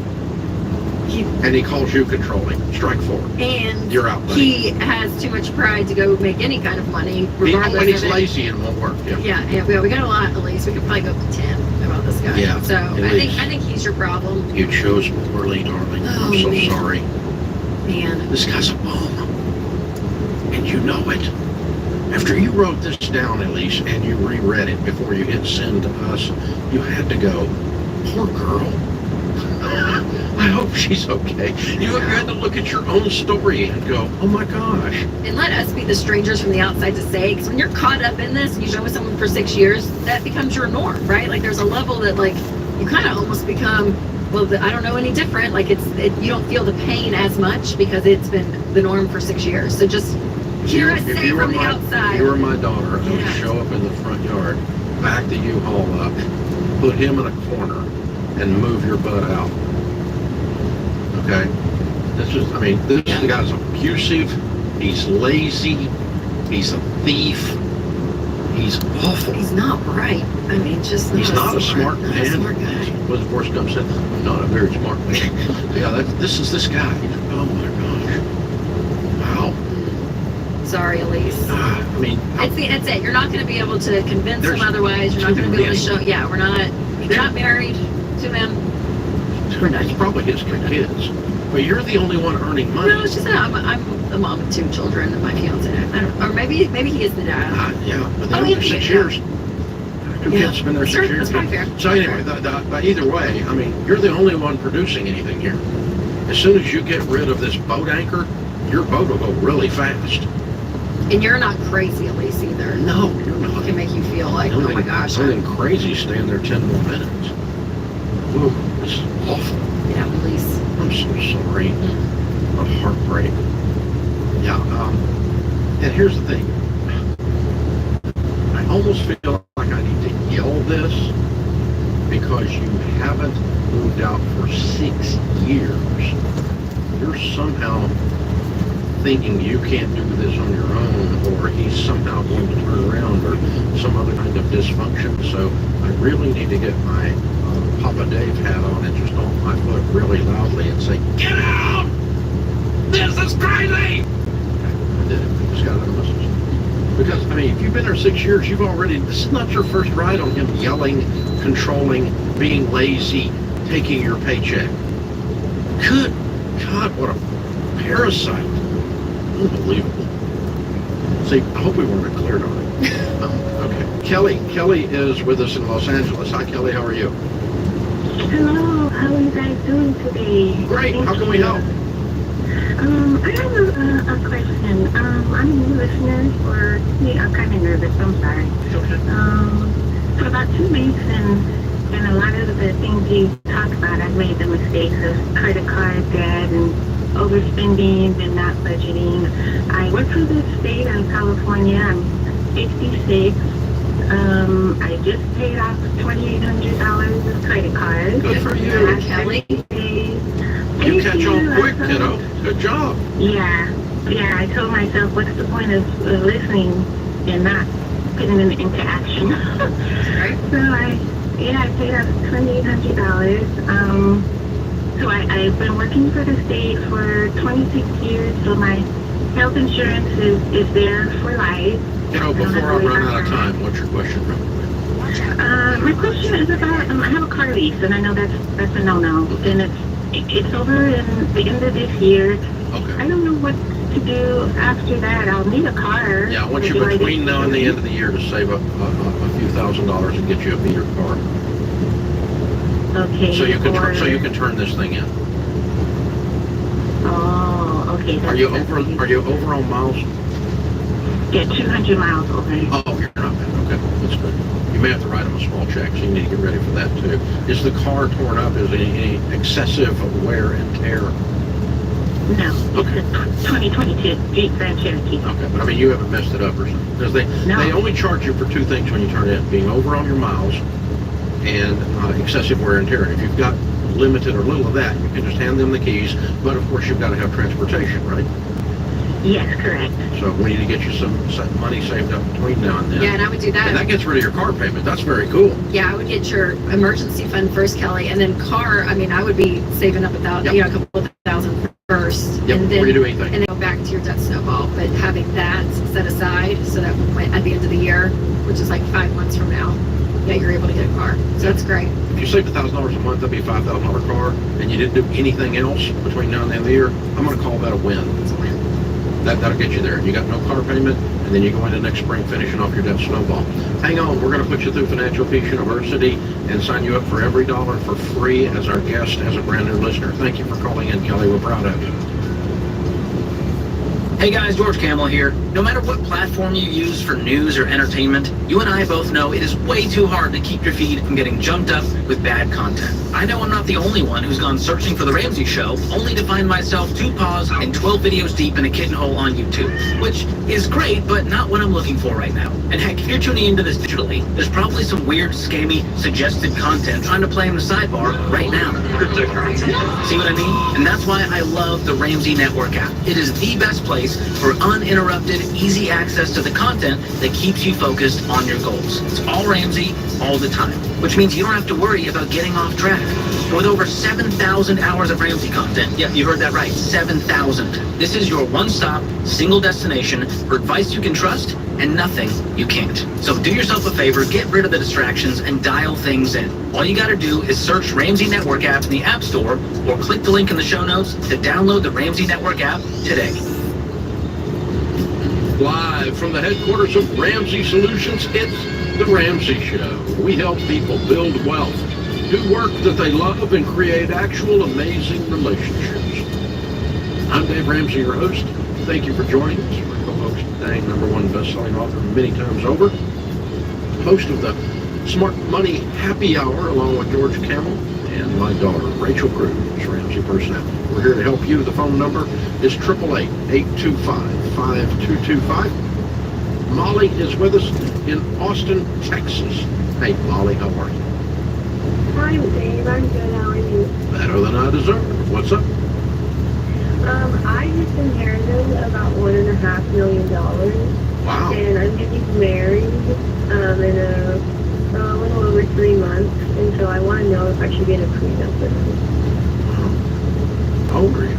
and he calls you controlling. Strike 4. And you're out, buddy. He has too much pride to go make any kind of money, regardless When he's of it. lazy and won't work. Yeah. Yeah, we got a lot at least. We could probably go up to 10 about this guy. Yeah, So at I least. think he's your problem. You chose poorly, darling. Oh, I'm so man. sorry. Man. This guy's a bum, and you know it. After you wrote this down, Elise, and you reread it before you hit send to us, you had to go, poor girl. I hope she's okay. You had to look at your own story and go, oh my gosh. And let us be the strangers from the outside to say, because when you're caught up in this and you've been with someone for 6 years, that becomes your norm, right? Like there's a level that like you kind of almost become, well, I don't know any different. Like you don't feel the pain as much because it's been the norm for 6 years. So just hear us say from the outside. If you were my daughter, I would Yeah. show up in the front yard, back the U-Haul up, put him in a corner, and move your butt out. Okay? This guy's abusive, he's lazy, he's a thief, he's awful. He's not bright. I mean, just He's not a smart not man. a smart guy. What Forrest Gump said, I'm not a very smart man. Yeah, this is this guy. Oh my gosh. Wow. Sorry, Elise. I mean, It's it. You're not going to be able to convince There's him otherwise. You're not going to be able to show. Yeah, you're not married to him. it's probably his kids. But you're the only one earning money. No, it's just that I'm the mom of 2 children and my fiance. Or maybe he is the dad. Yeah, but Oh, they've yeah, been 6 yeah. years. Two Yeah. kids been there 6 Sure, years. that's probably fair. So anyway, but either way, I mean, you're the only one producing anything here. As soon as you get rid of this boat anchor, your boat will go really fast. And you're not crazy, Elise, either. No, you're It not. can make you feel like, oh my gosh. Something crazy staying there 10 more minutes. Ooh, it's awful. Yeah, Elise. I'm so sorry. A heartbreak. Yeah, and here's the thing. I almost feel like I need to yell this because you haven't moved out for 6 years. You're somehow thinking you can't do this on your own, or he's somehow going to turn around, or some other kind of dysfunction. So I really need to get my Papa Dave hat on and just stomp my foot really loudly and say, "Get out! This is crazy!" I did it. Just got out of message. Because, I mean, if you've been there 6 years, this is not your first ride on him yelling, controlling, being lazy, taking your paycheck. Good God, what a parasite. Unbelievable. See, I hope we weren't cleared on it. Okay. Kelly is with us in Los Angeles. Hi, Kelly. How are you? Hello, how are you guys doing today? Great. How can we help? I have a question. I'm a new listener for, I'm kind of nervous, I'm sorry. Okay. For about 2 weeks, and a lot of the things you talked about, I've made the mistakes of credit card debt and overspending and not budgeting. I work for the state of California. I'm 66. I just paid off $2,800 of credit cards. Good for you. Last Kelly. 30 days. You Thank catch on quick, Awesome. kiddo. Good job. Yeah, I told myself, what's the point of listening and not putting it into action? Right? So I paid off $2,800. So I've been working for the state for 26 years, so my health insurance is there for life. Kiddo, before I run out of time, what's your question, real quick? My question is about, I have a car lease, and I know that's a no-no, and it's over in the end of this year. Okay. I don't know what to do after that. I'll need a car. Yeah, I want you between now and the end of the year to save up a few $1,000s and get you a beater car. Okay. So you can turn this thing in. Oh, okay. Are you over on miles? Yeah, 200 miles over. Oh, you're not bad. Okay, that's good. You may have to write them a small check, so you need to get ready for that too. Is the car torn up? Is any excessive wear and tear? No, Okay. it's a 2022 Jeep Grand Cherokee. Okay, but I mean, you haven't messed it up or something. Because they only charge you for 2 things when you turn it in: being over on your miles and excessive wear and tear. And if you've got limited or little of that, you can just hand them the keys. But of course, you've got to have transportation, right? Yes, correct. So we need to get you some money saved up between now and then. Yeah, and I would do that. And that gets rid of your car payment. That's very cool. Yeah, I would get your emergency fund first, Kelly, and then car. I mean, I would be saving up a couple of thousand first, Yep, and before you then do anything. and then go back to your debt snowball. But having that set aside so that when, at the end of the year, which is like 5 months from now, yeah, you're able to get a car. So that's great. If you saved $1,000 a month, that'd be a $5,000 car, and you didn't do anything else between now and the end of the year, I'm going to call that a win. It's a win. That'll get you there. You got no car payment, and then you go into next spring finishing off your debt snowball. Hang on, we're going to put you through Financial Peace University and sign you up for every dollar for free as our guest, as a brand new listener. Thank you for calling in, Kelly. We're proud of you. Hey guys, George Camel here. No matter what platform you use for news or entertainment, you and I both know it is way too hard to keep your feed from getting jumped up with bad content. I know I'm not the only one who's gone searching for The Ramsey Show, only to find myself 2 paws and 12 videos deep in a kitten hole on YouTube, which is great, but not what I'm looking for right now. And heck, if you're tuning into this digitally, there's probably some weird, scammy, suggested content trying to play in the sidebar right now. Cryptocurrency. See what I mean? And that's why I love the Ramsey Network app. It is the best place for uninterrupted, easy access to the content that keeps you focused on your goals. It's all Ramsey, all the time, which means you don't have to worry about getting off track. With over 7,000 hours of Ramsey content, yeah, you heard that right, 7,000. This is your one-stop, single destination for advice you can trust and nothing you can't. So do yourself a favor, get rid of the distractions and dial things in. All you gotta do is search Ramsey Network app in the App Store or click the link in the show notes to download the Ramsey Network app today. Live from the headquarters of Ramsey Solutions, it's The Ramsey Show. We help people build wealth, do work that they love, and create actual amazing relationships. I'm Dave Ramsey, your host. Thank you for joining us. My co-host today, #1 best-selling author many times over, host of the Smart Money Happy Hour, along with George Camel and my daughter, Rachel Cruze, Ramsey Personality. We're here to help you. The phone number is 888-825-5225. Molly is with us in Austin, Texas. Hey, Molly, how are you? Hi, Dave. I'm good. How are you? Better than I deserve. What's up? I just inherited about $1.5 million, Wow. and I'm getting married in a little over 3 months, and so I want to know if I should get a prenup with him. How old are you?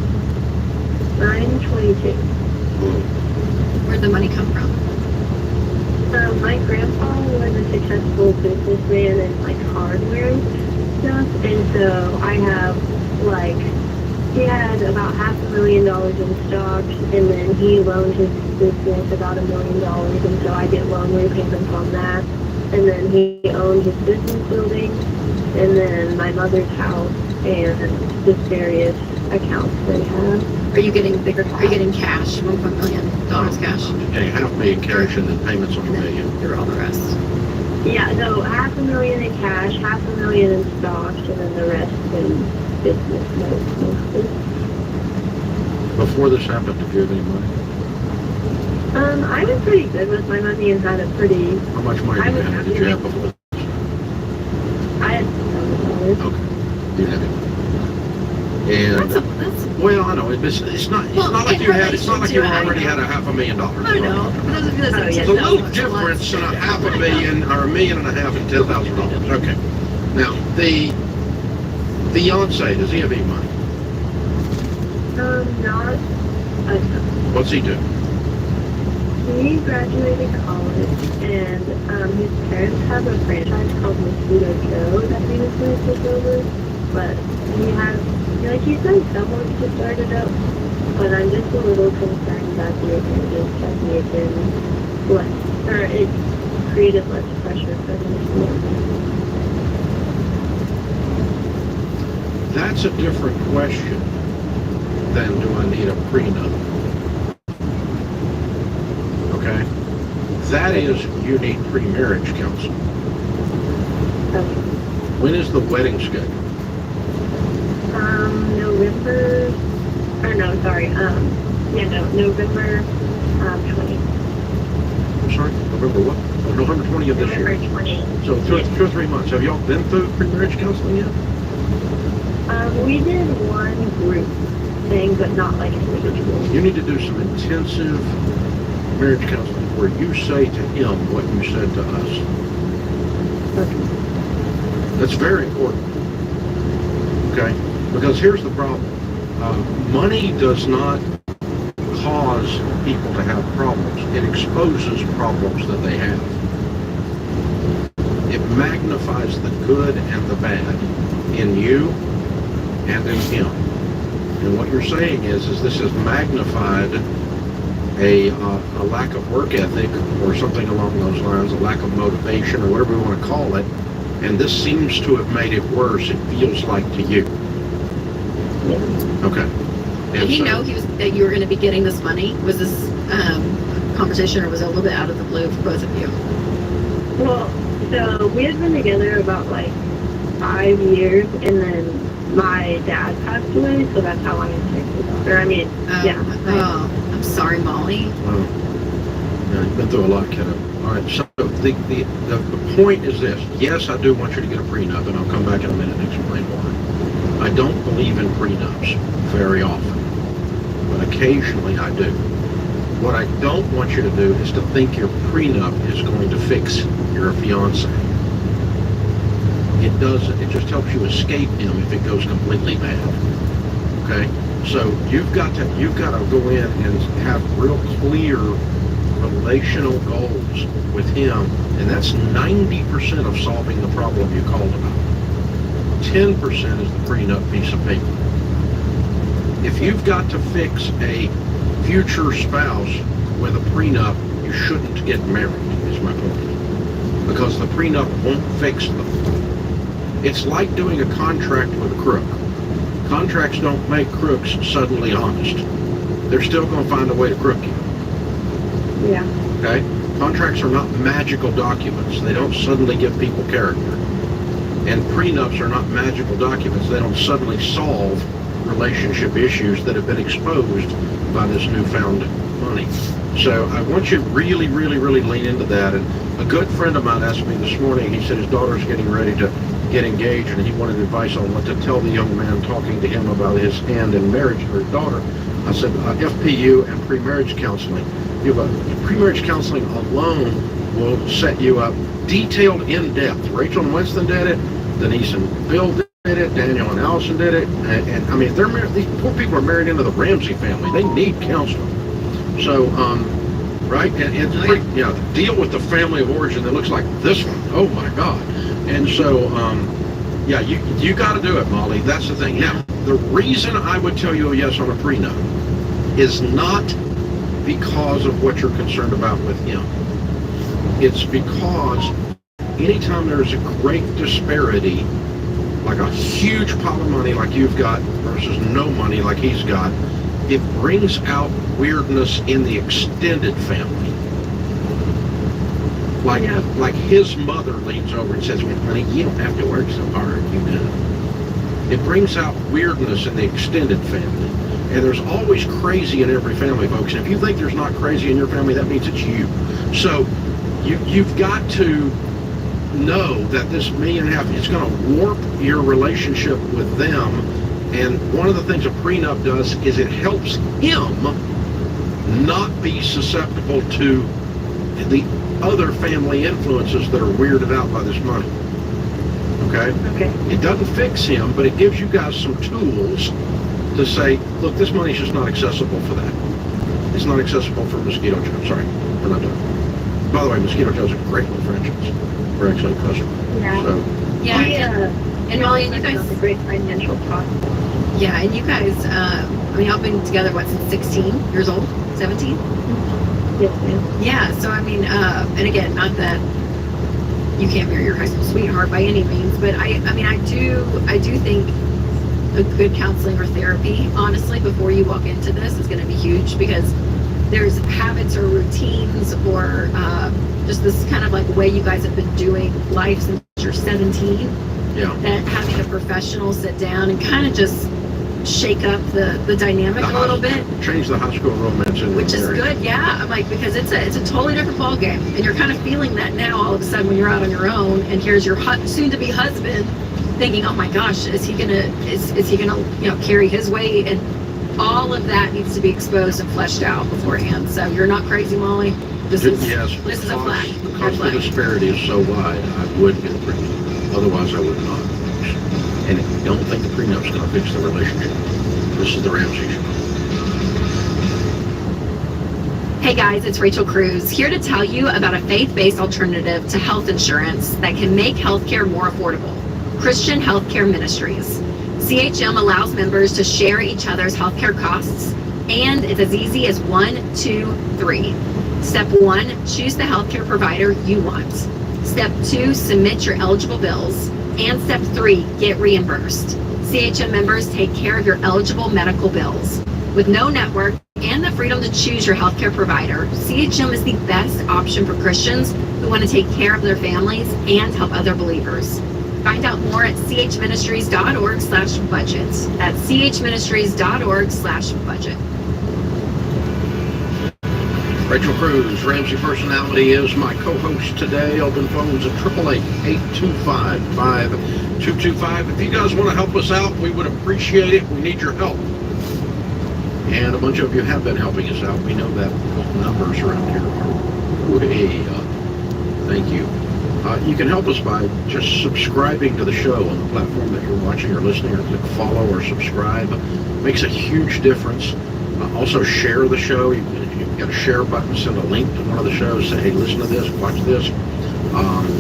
I'm 22. Where'd the money come from? My grandpa was a successful businessman in like hardware and stuff, and so I have he had about $500,000 in stocks, and then he loaned his business about $1 million, and so I get loan repayments on that. And then he owned his business building, and then my mother's house, and just various accounts they have. Are you getting cash? $1 million cash? Getting $500,000 cash and then payments on $1 million. Through all the rest. Yeah, so $500,000 in cash, $500,000 in stocks, and then the rest in business notes mostly. Before this happened, did you have any money? I was pretty good with my money and had a pretty. How much money did you have before? I had $1,000. Okay. You didn't have any money. And That's well, I know it's not like you had. It's not like you already had $500,000. I know. Oh, yeah. There's a little difference in $500,000 or $1.5 million and $10,000. Okay. Now the fiance, does he have any money? Not a ton. What's he do? He graduated college, and his parents have a franchise called Mosquito Joe that he was going to take over, but he's done somewhat to start it up, but I'm just a little concerned that the attendance has made him less, or it created less pressure for him. That's a different question than do I need a prenup? Okay? That is, you need pre-marriage counseling. Okay. When is the wedding scheduled? November 20th. I'm sorry, November what? Oh, November 20th of this November year. 20th. So 2 or 3 months. Have y'all been through pre-marriage counseling yet? We did one group thing, but not like individual. You need to do some intensive marriage counseling where you say to him what you said to us. Okay. That's very important. Okay? Because here's the problem. Money does not cause people to have problems. It exposes problems that they have. It magnifies the good and the bad in you and in him. And what you're saying is this has magnified a lack of work ethic or something along those lines, a lack of motivation or whatever we want to call it, and this seems to have made it worse, it feels like to you. Okay. Did he so- know that you were going to be getting this money? Was this conversation, or was it a little bit out of the blue for both of you? Well, so we had been together about like 5 years, and then my dad passed away, so that's how long it takes. Or I mean, yeah. Oh, I'm sorry, Molly. Well, yeah, you've been through a lot, kiddo. All right, so the point is this. Yes, I do want you to get a prenup, and I'll come back in a minute and explain why. I don't believe in prenups very often, but occasionally I do. What I don't want you to do is to think your prenup is going to fix your fiance. It doesn't. It just helps you escape him if it goes completely bad. Okay? So you've got to go in and have real clear relational goals with him, and that's 90% of solving the problem you called about. 10% is the prenup piece of paper. If you've got to fix a future spouse with a prenup, you shouldn't get married, is my point. Because the prenup won't fix them. It's like doing a contract with a crook. Contracts don't make crooks suddenly honest. They're still going to find a way to crook you. Yeah. Okay? Contracts are not magical documents. They don't suddenly give people character. And prenups are not magical documents. They don't suddenly solve relationship issues that have been exposed by this newfound money. So I want you to really, really, really lean into that. And a good friend of mine asked me this morning, he said his daughter's getting ready to get engaged, and he wanted advice on what to tell the young man talking to him about his hand in marriage for his daughter. I said, FPU and pre-marriage counseling. Pre-marriage counseling alone will set you up detailed in depth. Rachel and Winston did it. Denise and Bill did it. Daniel and Allison did it. And I mean, they're married. These poor people are married into the Ramsey family. They need counseling. So, right? And deal with the family of origin that looks like this one. Oh my God. And so, you got to do it, Molly. That's the thing. Now, the reason I would tell you a yes on a prenup is not because of what you're concerned about with him. It's because anytime there's a great disparity, like a huge pile of money like you've got versus no money like he's got, it brings out weirdness in the extended family. Like his mother leans over and says, well, honey, you don't have to work so hard, you know. It brings out weirdness in the extended family. And there's always crazy in every family, folks. And if you think there's not crazy in your family, that means it's you. So you've got to know that this $1.5 million is going to warp your relationship with them. And one of the things a prenup does is it helps him not be susceptible to the other family influences that are weirded out by this money. Okay? It doesn't fix him, but it gives you guys some tools to say, look, this money's just not accessible for that. It's not accessible for Mosquito Joe. Sorry, we're not done. By the way, Mosquito Joe's a great little franchise. We're actually a customer. Yeah. So, And Molly, and you guys, a great financial cost. yeah, and you guys, y'all been together, what, since 16 years old? 17? Yes, ma'am. Yeah, so I mean, and again, not that you can't marry your high school sweetheart by any means, but I do think a good counseling or therapy, honestly, before you walk into this is going to be huge, because there's habits or routines or just this kind of like way you guys have been doing life since you're 17. yeah. That having a professional sit down and kind of just shake up the dynamic a little bit. Change the high school romance into Which is marriage. good, yeah. I'm like, because it's a totally different ball game, and you're kind of feeling that now all of a sudden when you're out on your own, and here's your soon-to-be husband thinking, oh my gosh, is he gonna carry his weight, and all of that needs to be exposed and fleshed out beforehand. So you're not crazy, Molly. This is a flag. Because the disparity is so wide, I would get a prenup. Otherwise, I would not. And if you don't think the prenup's going to fix the relationship, this is the Ramsey Show. Hey guys, it's Rachel Cruze, here to tell you about a faith-based alternative to health insurance that can make healthcare more affordable. Christian Healthcare Ministries. CHM allows members to share each other's healthcare costs, And it's as easy as 1, 2, 3. Step 1, choose the healthcare provider you want. Step 2, submit your eligible bills. And step 3, get reimbursed. CHM members take care of your eligible medical bills. With no network and the freedom to choose your healthcare provider, CHM is the best option for Christians who want to take care of their families and help other believers. Find out more at chministries.org/budget. That's chministries.org/budget. Rachel Cruze, Ramsey Personality, is my co-host today. Open phones at 888-825-5225. If you guys want to help us out, we would appreciate it. We need your help. And a bunch of you have been helping us out. We know that the numbers around here are way up. Thank you. You can help us by just subscribing to the show on the platform that you're watching or listening, or click follow or subscribe. Makes a huge difference. Also share the show. You've got a share button, send a link to one of the shows, say, hey, listen to this, watch this. You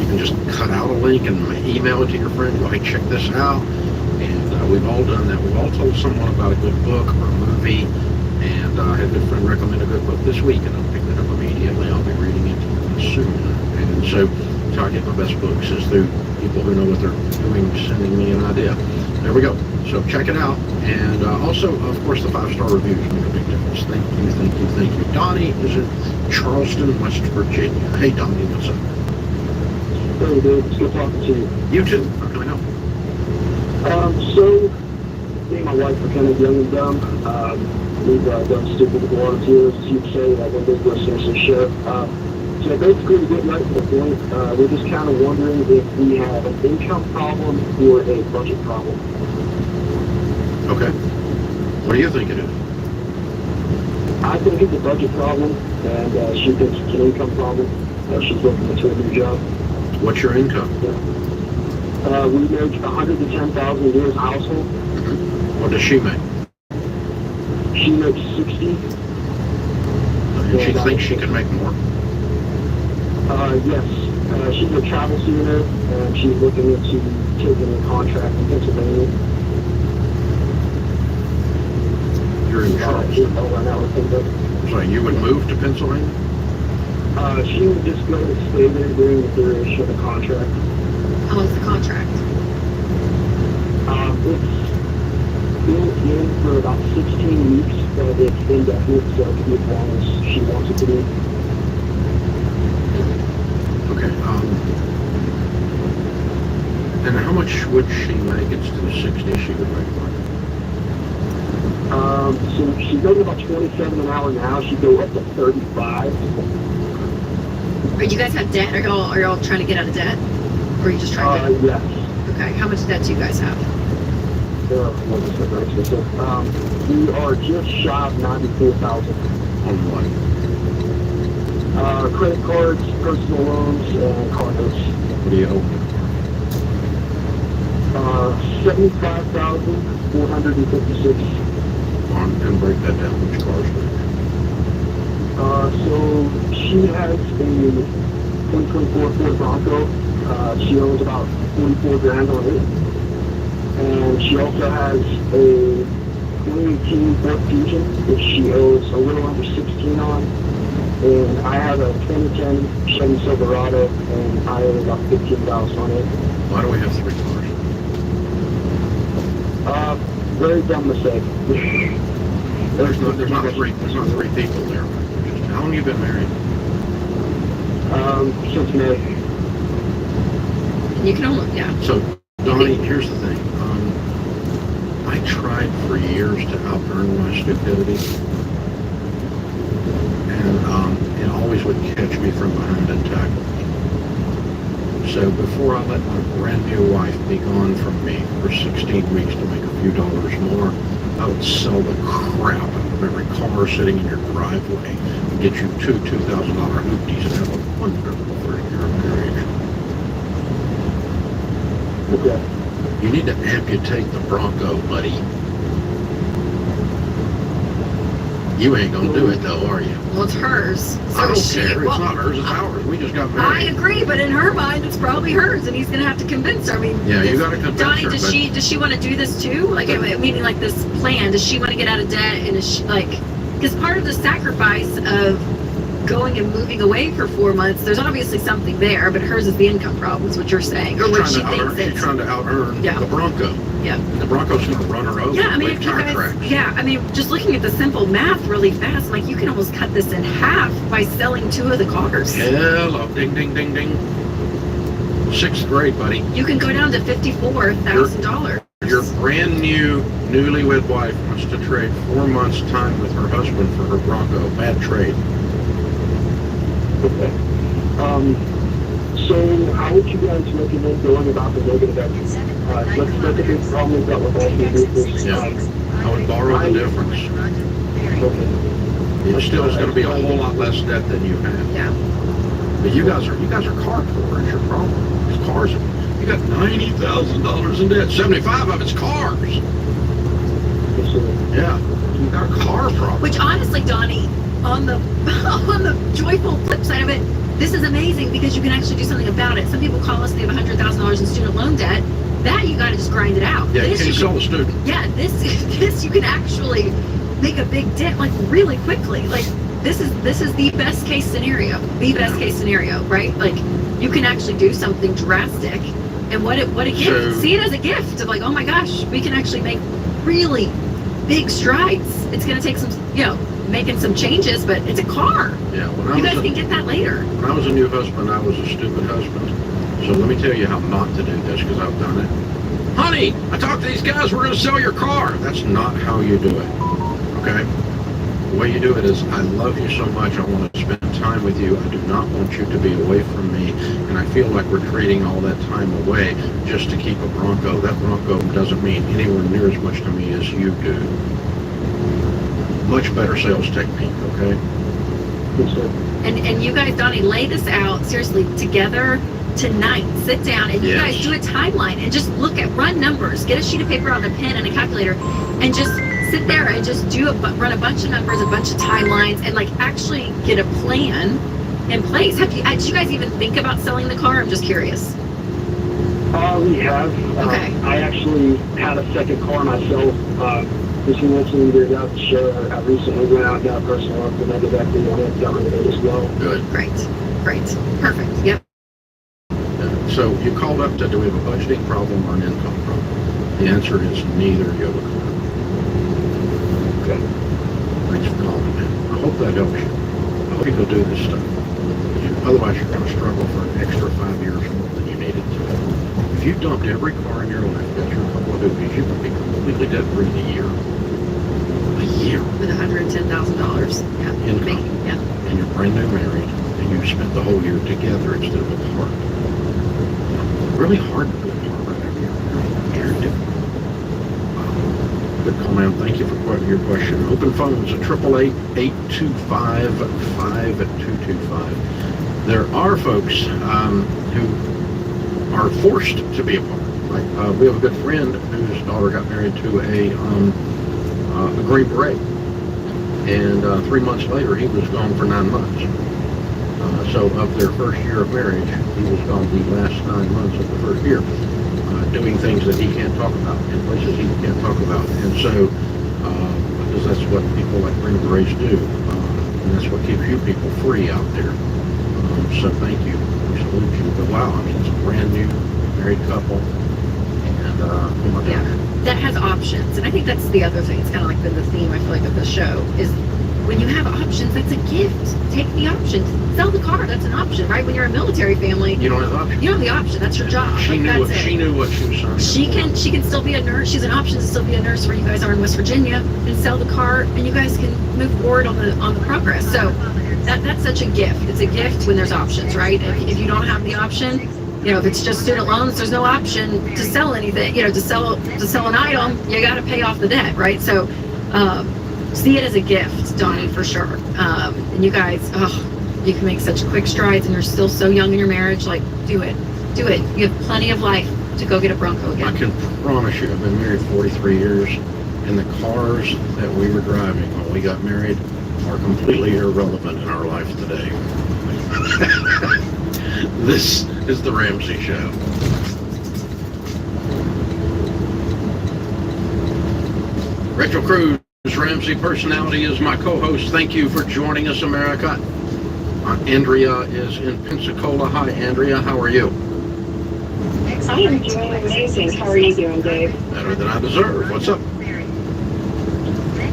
can just cut out a link and email it to your friend, go, hey, check this out. And we've all done that. We've all told someone about a good book or a movie, and I had a good friend recommend a good book this week, and I'll pick it up immediately. I'll be reading it soon. And so how I get my best books is through people who know what they're doing, sending me an idea. There we go. So check it out. And also, of course, the 5-star reviews make a big difference. Thank you, thank you, thank you. Donnie is in Charleston, West Virginia. Hey, Donnie, what's up? Hey, Dave. It's good talking to you. You too. How can I help? So, me and my wife are kind of young and dumb. We've done stupid with a lot of years, as you'd say, like when big listeners and share. So basically, to get right to the point, we're just kind of wondering if we have an income problem or a budget problem. Okay. What do you think it is? I think it's a budget problem, and she thinks it's an income problem. She's looking into a new job. What's your income? We make $110,000 a year as a household. Mm-hmm. What does she make? She makes 60. And she thinks she can make more? Yes. She's a travel CNA, and she's looking into taking a contract in Pennsylvania. You're in Charleston. So you would move to Pennsylvania? She would just go and stay there during the duration of the contract. How long's the contract? It's been in for about 16 weeks, but it's indefinite, so it can be as long as she wants it to be. Okay. And how much would she make instead of 60 she would make? So she's making about 27 an hour now. She'd go up to 35. Or you guys have debt? Are y'all trying to get out of debt? Or are you just trying to? Yes. Okay. How much debt do you guys have? We are just shy of 94,000. On what? Credit cards, personal loans, and car notes. What do you owe? 75,456. And break that down. Which cars? So she has a 2024 Ford Bronco. She owns about 44 grand on it. And she also has a 2018 Ford Fusion, which she owes a little under 16 on. And I have a 2010 Chevy Silverado, and I owe about 15,000 on it. Why do we have 3 cars? Very dumb mistake. There's not 3 people there. How long have you been married? Since May. You can only, yeah. So, Donnie, here's the thing. I tried for years to out-earn my stupidity. And it always would catch me from behind and tackle me. So before I let my brand new wife be gone from me for 16 weeks to make a few dollars more, I would sell the crap out of every car sitting in your driveway and get you two $2,000 hoopties and have a wonderful 30-year marriage. Okay. You need to amputate the Bronco, buddy. You ain't gonna do it though, are you? Well, it's hers. So I don't she, care. well, It's not hers. It's ours. We just got I married. agree, but in her mind, it's probably hers, and he's gonna have to convince her. I mean, Yeah, you gotta convince Donnie, her. does she want to do this too? Like, meaning like this plan? Does she want to get out of debt? And is she like? Because part of the sacrifice of going and moving away for 4 months, there's obviously something there, but hers is the income problem, is what you're saying, or what she thinks She's it's. trying to out-earn Yeah. the Bronco. Yeah. The Bronco's going to run her over Yeah, I mean, with if you tire guys, tracks. yeah, I mean, just looking at the simple math really fast, like you can almost cut this in half by selling 2 of the cars. Hello, ding, ding, ding, ding. 6th grade, buddy. You can go down to $54,000. Your brand new, newlywed wife wants to trade 4 months' time with her husband for her Bronco. Bad trade. Okay. So how would you guys recommend going about the negative equity? Let's look at the problem that we're both vehicles. Yeah. I would borrow the difference. Okay. It still is going to be a whole lot less debt than you have. Yeah. But you guys are car poor. It's your problem. These cars, you got $90,000 in debt. 75 of it's cars. Yes, sir. Yeah, you got a car problem. Which honestly, Donnie, on the joyful flip side of it, this is amazing because you can actually do something about it. Some people call us, they have $100,000 in student loan debt. That you got to just grind it out. Yeah, This you can sell the student. Yeah, this you can actually make a big dent like really quickly. Like this is the best case scenario. The best case scenario, right? Like you can actually do something drastic. And what a gift. So- See it as a gift of like, oh my gosh, we can actually make really big strides. It's gonna take some, making some changes, but it's a car. Yeah, You guys can get that later. when I was a new husband, I was a stupid husband. So let me tell you how not to do this, because I've done it. Honey, I talked to these guys, we're going to sell your car. That's not how you do it, okay? The way you do it is, I love you so much, I want to spend time with you. I do not want you to be away from me. And I feel like we're trading all that time away just to keep a Bronco. That Bronco doesn't mean anywhere near as much to me as you do. Much better sales technique, okay? Yes, sir. And you guys, Donnie, lay this out seriously together tonight. Sit down and you Yes. guys do a timeline and just run numbers. Get a sheet of paper on a pen and a calculator, and just sit there and just run a bunch of numbers, a bunch of timelines, and like actually get a plan in place. Did you guys even think about selling the car? I'm just curious. We have. Okay. I actually had a second car myself. As you mentioned, we got to share. I recently went out and got a personal loan for negative equity on it. Got rid of it as well. Good. Great. Perfect. Yep. So you called up to, do we have a budgeting problem or an income problem? The answer is neither. You have a car. Okay. Thanks for calling, man. I hope that helps you. I hope you go do this stuff. Otherwise, you're going to struggle for an extra 5 years more than you needed to. If you dumped every car in your life, got your couple of hoopies, you would be completely debt-free in a year. A year. With $110,000. Yeah. Income. Yeah. And you're brand new married, and you spent the whole year together instead of apart. Really hard to be apart right after you're married. Very difficult. Good call, man. Thank you for your question. Open phones at 888-225-5225. There are folks who are forced to be apart. Like we have a good friend whose daughter got married to a Green Beret, and 3 months later he was gone for 9 months. So of their first year of marriage, he was gone the last 9 months of the first year, doing things that he can't talk about in places he can't talk about. And so, because that's what people like Green Berets do, and that's what keeps you people free out there. So thank you. We salute you. But wow, I mean, it's a brand new married couple, and oh my God. Yeah, that has options, and I think that's the other thing. It's kind of like been the theme, I feel like, of the show, is when you have options, that's a gift. Take the options. Sell the car, that's an option, right? When you're a military family, You don't have options. you don't have the option. That's your job. She Like, knew that's what it. she knew what she was signing up for. She can still be a nurse. She's an option to still be a nurse where you guys are in West Virginia, and sell the car, and you guys can move forward on the progress. So that's such a gift. It's a gift when there's options, right? If you don't have the option, if it's just student loans, there's no option to sell anything. To sell an item, you got to pay off the debt, right? So see it as a gift, Donnie, for sure. And you guys, you can make such quick strides, and you're still so young in your marriage. Like, do it. You have plenty of life to go get a Bronco I again. can promise you, I've been married 43 years, and the cars that we were driving when we got married are completely irrelevant in our life today. This is the Ramsey Show. Rachel Cruze. Ramsey Personality is my co-host. Thank you for joining us, America. Andrea is in Pensacola. Hi, Andrea. How are you? I am doing amazing. How are you doing, Dave? Better than I deserve. What's up?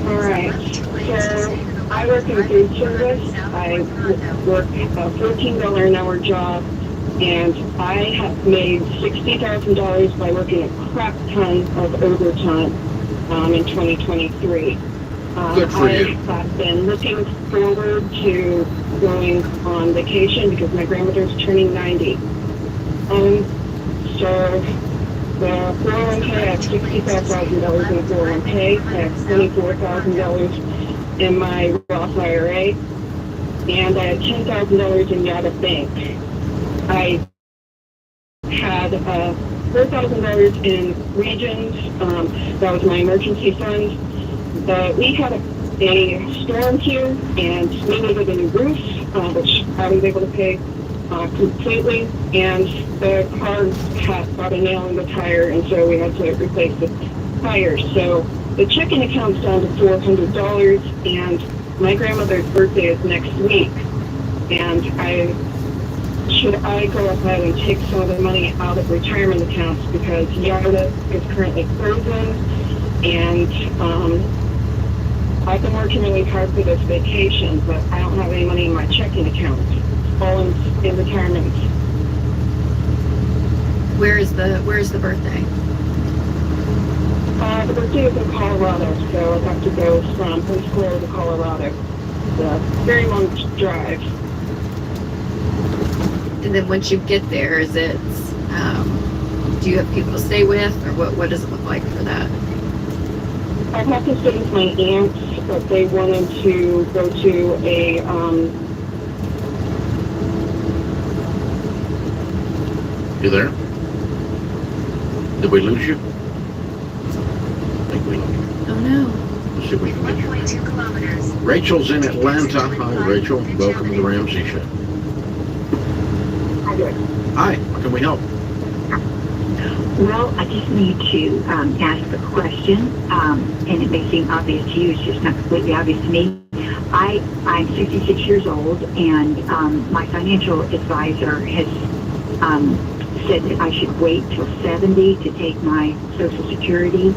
All right. So I work in food service. I work a $14 an hour job, and I have made $60,000 by working a crap ton of overtime in 2023. Good for you. I've been looking forward to going on vacation because my grandmother's turning 90. So the 401k, I have $65,000 in the 401k. I have $24,000 in my Roth IRA, and I had $10,000 in Yada Bank. I had $4,000 in Regions. That was my emergency fund. But we had a storm here, and we needed a new roof, which I was able to pay completely. And the car had got a nail in the tire, and so we had to replace the tires. So the checking account's down to $400, and my grandmother's birthday is next week. And should I go ahead and take some of the money out of retirement accounts because Yada is currently frozen, and I've been working really hard for this vacation, but I don't have any money in my checking account. All in retirement. Where's the birthday? The birthday is in Colorado, so I'd have to go from Pensacola to Colorado. It's a very long drive. And then once you get there, is it, do you have people to stay with, or what does it look like for that? I'd have to stay with my aunts, but they wanted to go to a, You there? Did we lose you? I think we lost you. Oh no. Let's see if we can get you. 1.2 kilometers. Rachel's in Atlanta. Hi, Rachel. Welcome to the Ramsey Show. Hi. How can we help? Well, I just need to ask a question, and it may seem obvious to you, it's just not completely obvious to me. I'm 66 years old, and my financial advisor has said that I should wait till 70 to take my Social Security,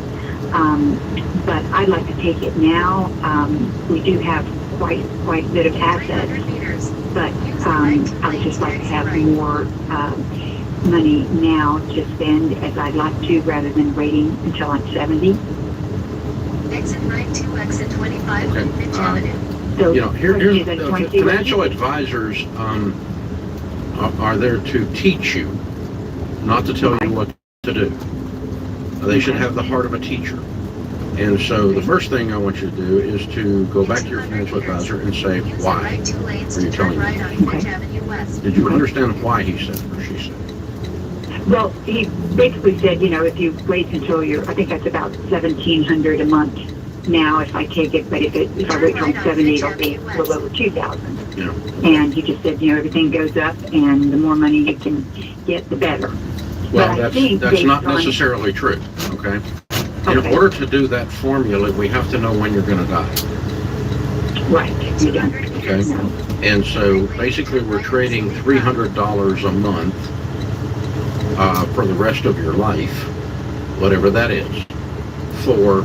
but I'd like to take it now. We do have quite a bit of assets, but I would just like to have more money now to spend as I'd like to, rather than waiting until I'm 70. Exit right to exit 25 Okay. Ridge Avenue. So, Here's the the 22 financial advisors are there to teach you, not to tell you what to do. They should have the heart of a teacher. And so the first thing I want you to do is to go back to your financial advisor and say, why are you telling me? Did you understand why he said or she said? Well, he basically said, if you wait until I think that's about $1,700 a month now if I take it, but if I wait till I'm 70, it'll be a little over $2,000. Yeah. And he just said, everything goes up, and the more money you can get, the better. Well, that's not necessarily true, okay? In order to do that formula, we have to know when you're going to die. Right, you don't. Okay? And so basically we're trading $300 a month for the rest of your life, whatever that is, for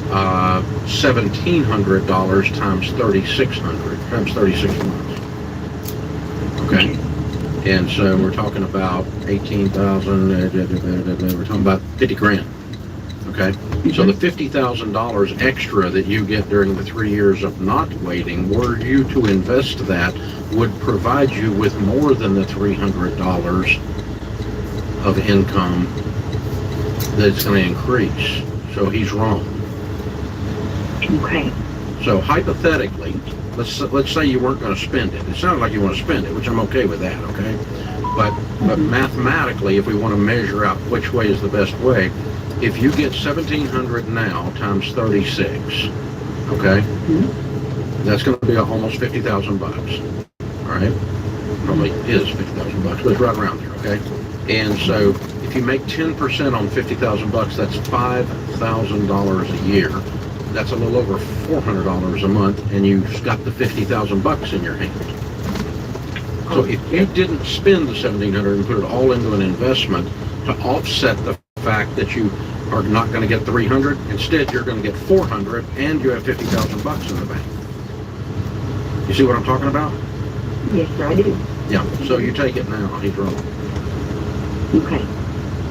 $1,700 times 3,600 times 36 months. Okay? And so we're talking about 18,000, we're talking about 50 grand. Okay? So the $50,000 extra that you get during the 3 years of not waiting, were you to invest that, would provide you with more than the $300 of income that's going to increase. So he's wrong. Okay. So hypothetically, let's say you weren't going to spend it. It sounds like you want to spend it, which I'm okay with that, okay? But mathematically, if we want to measure out which way is the best way, if you get $1,700 now times 36, okay, that's going to be almost $50,000. All right, probably is $50,000, but it's right around there, okay. And so if you make 10% on $50,000, that's $5,000 a year that's a little over $400 a month, and you've got the $50,000 in your hand. So if you didn't spend the $1,700 and put it all into an investment to offset the fact that you are not going to get $300, instead you're going to get $400, and you have $50,000 in the bank. You see what I'm talking about? Yes, sir, I do. Yeah. So you take it now. He's wrong. Okay.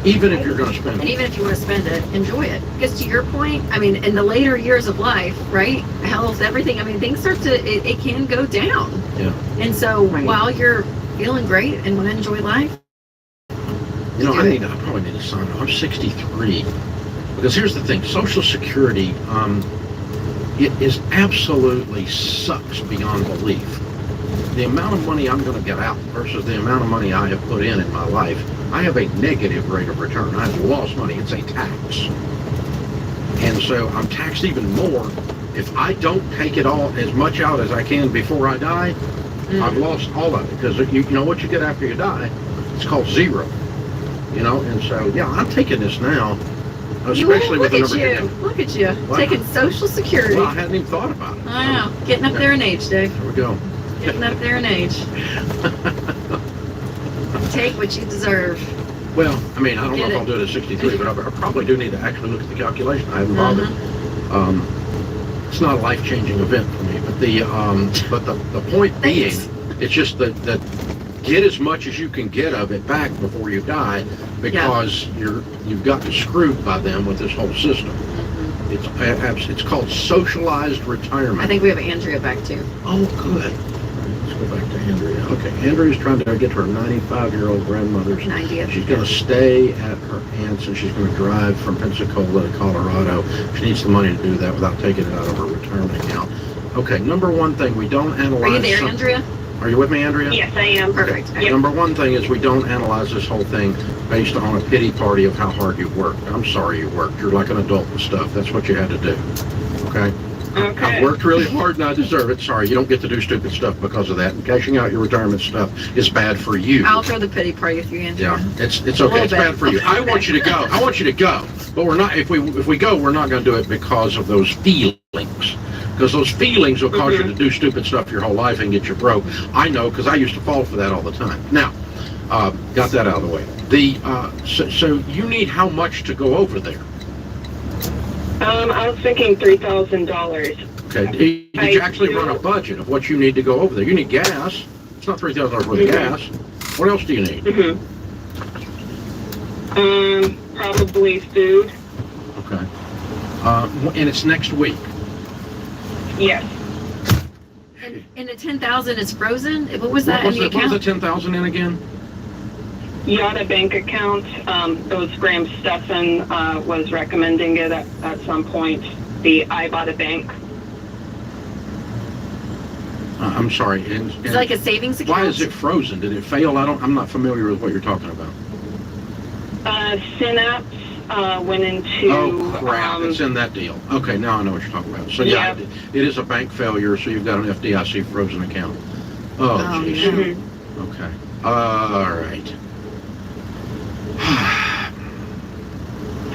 Even if you're going to spend And it. even if you want to spend it, enjoy it. Because to your point, I mean, in the later years of life, right? Health, everything, I mean, things start to, it can go down. Yeah. And so Right. while you're feeling great and want to enjoy life, You know, I probably need to sign up. I'm 63. Because here's the thing, Social Security, it is absolutely sucks beyond belief. The amount of money I'm going to get out versus the amount of money I have put in my life, I have a negative rate of return. I have lost money. It's a tax. And so I'm taxed even more. If I don't take it all as much out as I can before I die, I've lost all of it. Because you know what you get after you die? It's called zero. You know, and so, yeah, I'm taking this now, especially with the number here. Look at you. Wow. Taking Social Security. Well, I hadn't even thought about it. I know. Getting up there in age, Dave. There we go. Getting up there in age. Take what you deserve. Well, I mean, I don't know Get if it. I'll do it at 63, but I probably do need to actually look at the calculation. I haven't bothered. It's not a life-changing event for me, but the point being, Thanks. it's just that get as much as you can get of it back before you die, because you've gotten screwed by them with this whole system. It's called socialized retirement. I think we have Andrea back too. Oh, good. Let's go back to Andrea. Okay, Andrea's trying to get to her 95-year-old grandmother's. 90th. She's going to stay at her aunt's, and she's going to drive from Pensacola to Colorado. She needs the money to do that without taking it out of her retirement account. Okay, number one thing, we don't analyze... Are you there, Andrea? Are you with me, Andrea? Yes, I am. Perfect. Okay. Number one thing is we don't analyze this whole thing based on a pity party of how hard you worked. I'm sorry you worked. You're like an adult and stuff. That's what you had to do. Okay? Okay. I've worked really hard and I deserve it. Sorry, you don't get to do stupid stuff because of that. And cashing out your retirement stuff is bad for you. I'll throw the pity party with you, Andrea. Yeah, it's okay. It's bad for you. I want you to go. I want you to go. But we're not. If we go, we're not going to do it because of those feelings. Because those feelings will cause you to do stupid stuff your whole life and get you broke. I know, because I used to fall for that all the time. Now, got that out of the way. So you need how much to go over there? I was thinking $3,000. Okay. Did you actually run a budget of what you need to go over there? You need gas. It's not $3,000 worth of gas. What else do you need? Probably food. Okay. And it's next week. Yes. And the 10,000 is frozen? What was that in the What was the account? 10,000 in again? Yada bank account. It was Graham Stephan was recommending it at some point. The I bought a bank. I'm sorry. And Is it like a savings account? why is it frozen? Did it fail? I'm not familiar with what you're talking about. Synapse went into. Oh crap! It's in that deal. Okay, now I know what you're talking about. So yeah, it is a bank failure. So you've got an FDIC frozen account. Oh jeez. no. Okay. All right.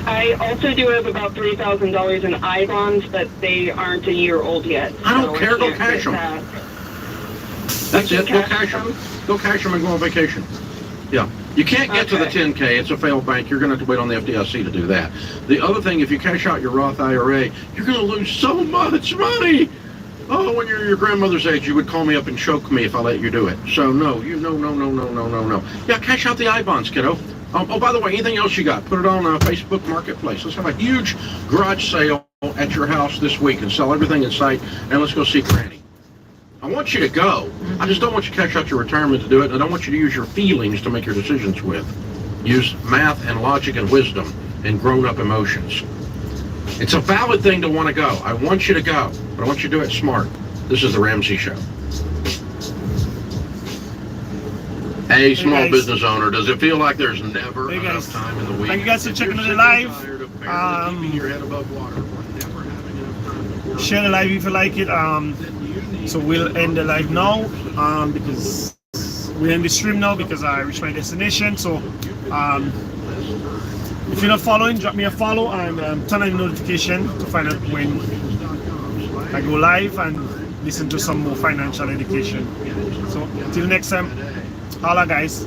I also do have about $3,000 in I-bonds, but they aren't a year old yet. I don't care, go can't cash get them. that. That's it. Go Cash cash them. them? Go cash them and go on vacation. Yeah. You can't get to the 10K. It's a failed bank. You're going to have to wait on the FDIC to do that. The other thing, if you cash out your Roth IRA, you're going to lose so much money. Oh, when you're your grandmother's age, you would call me up and choke me if I let you do it. So no. Yeah, cash out the I-bonds, kiddo. Oh, by the way, anything else you got? Put it on Facebook Marketplace. Let's have a huge garage sale at your house this week and sell everything in sight, and let's go see Granny. I want you to go. I just don't want you to cash out your retirement to do it, and I don't want you to use your feelings to make your decisions with. Use math and logic and wisdom and grown-up emotions. It's a valid thing to want to go. I want you to go, but I want you to do it smart. This is the Ramsey Show. Hey, small business owner, does it feel like there's never enough time in the week? Thank you guys for checking out the live. Keeping your head above water, or never having enough time to Share the live if you like it. So we'll end the live now because we end the stream now because I reached my destination. So if you're not following, drop me a follow and turn on the notification to find out when I go live and listen to some more financial education. So till next time, holla guys.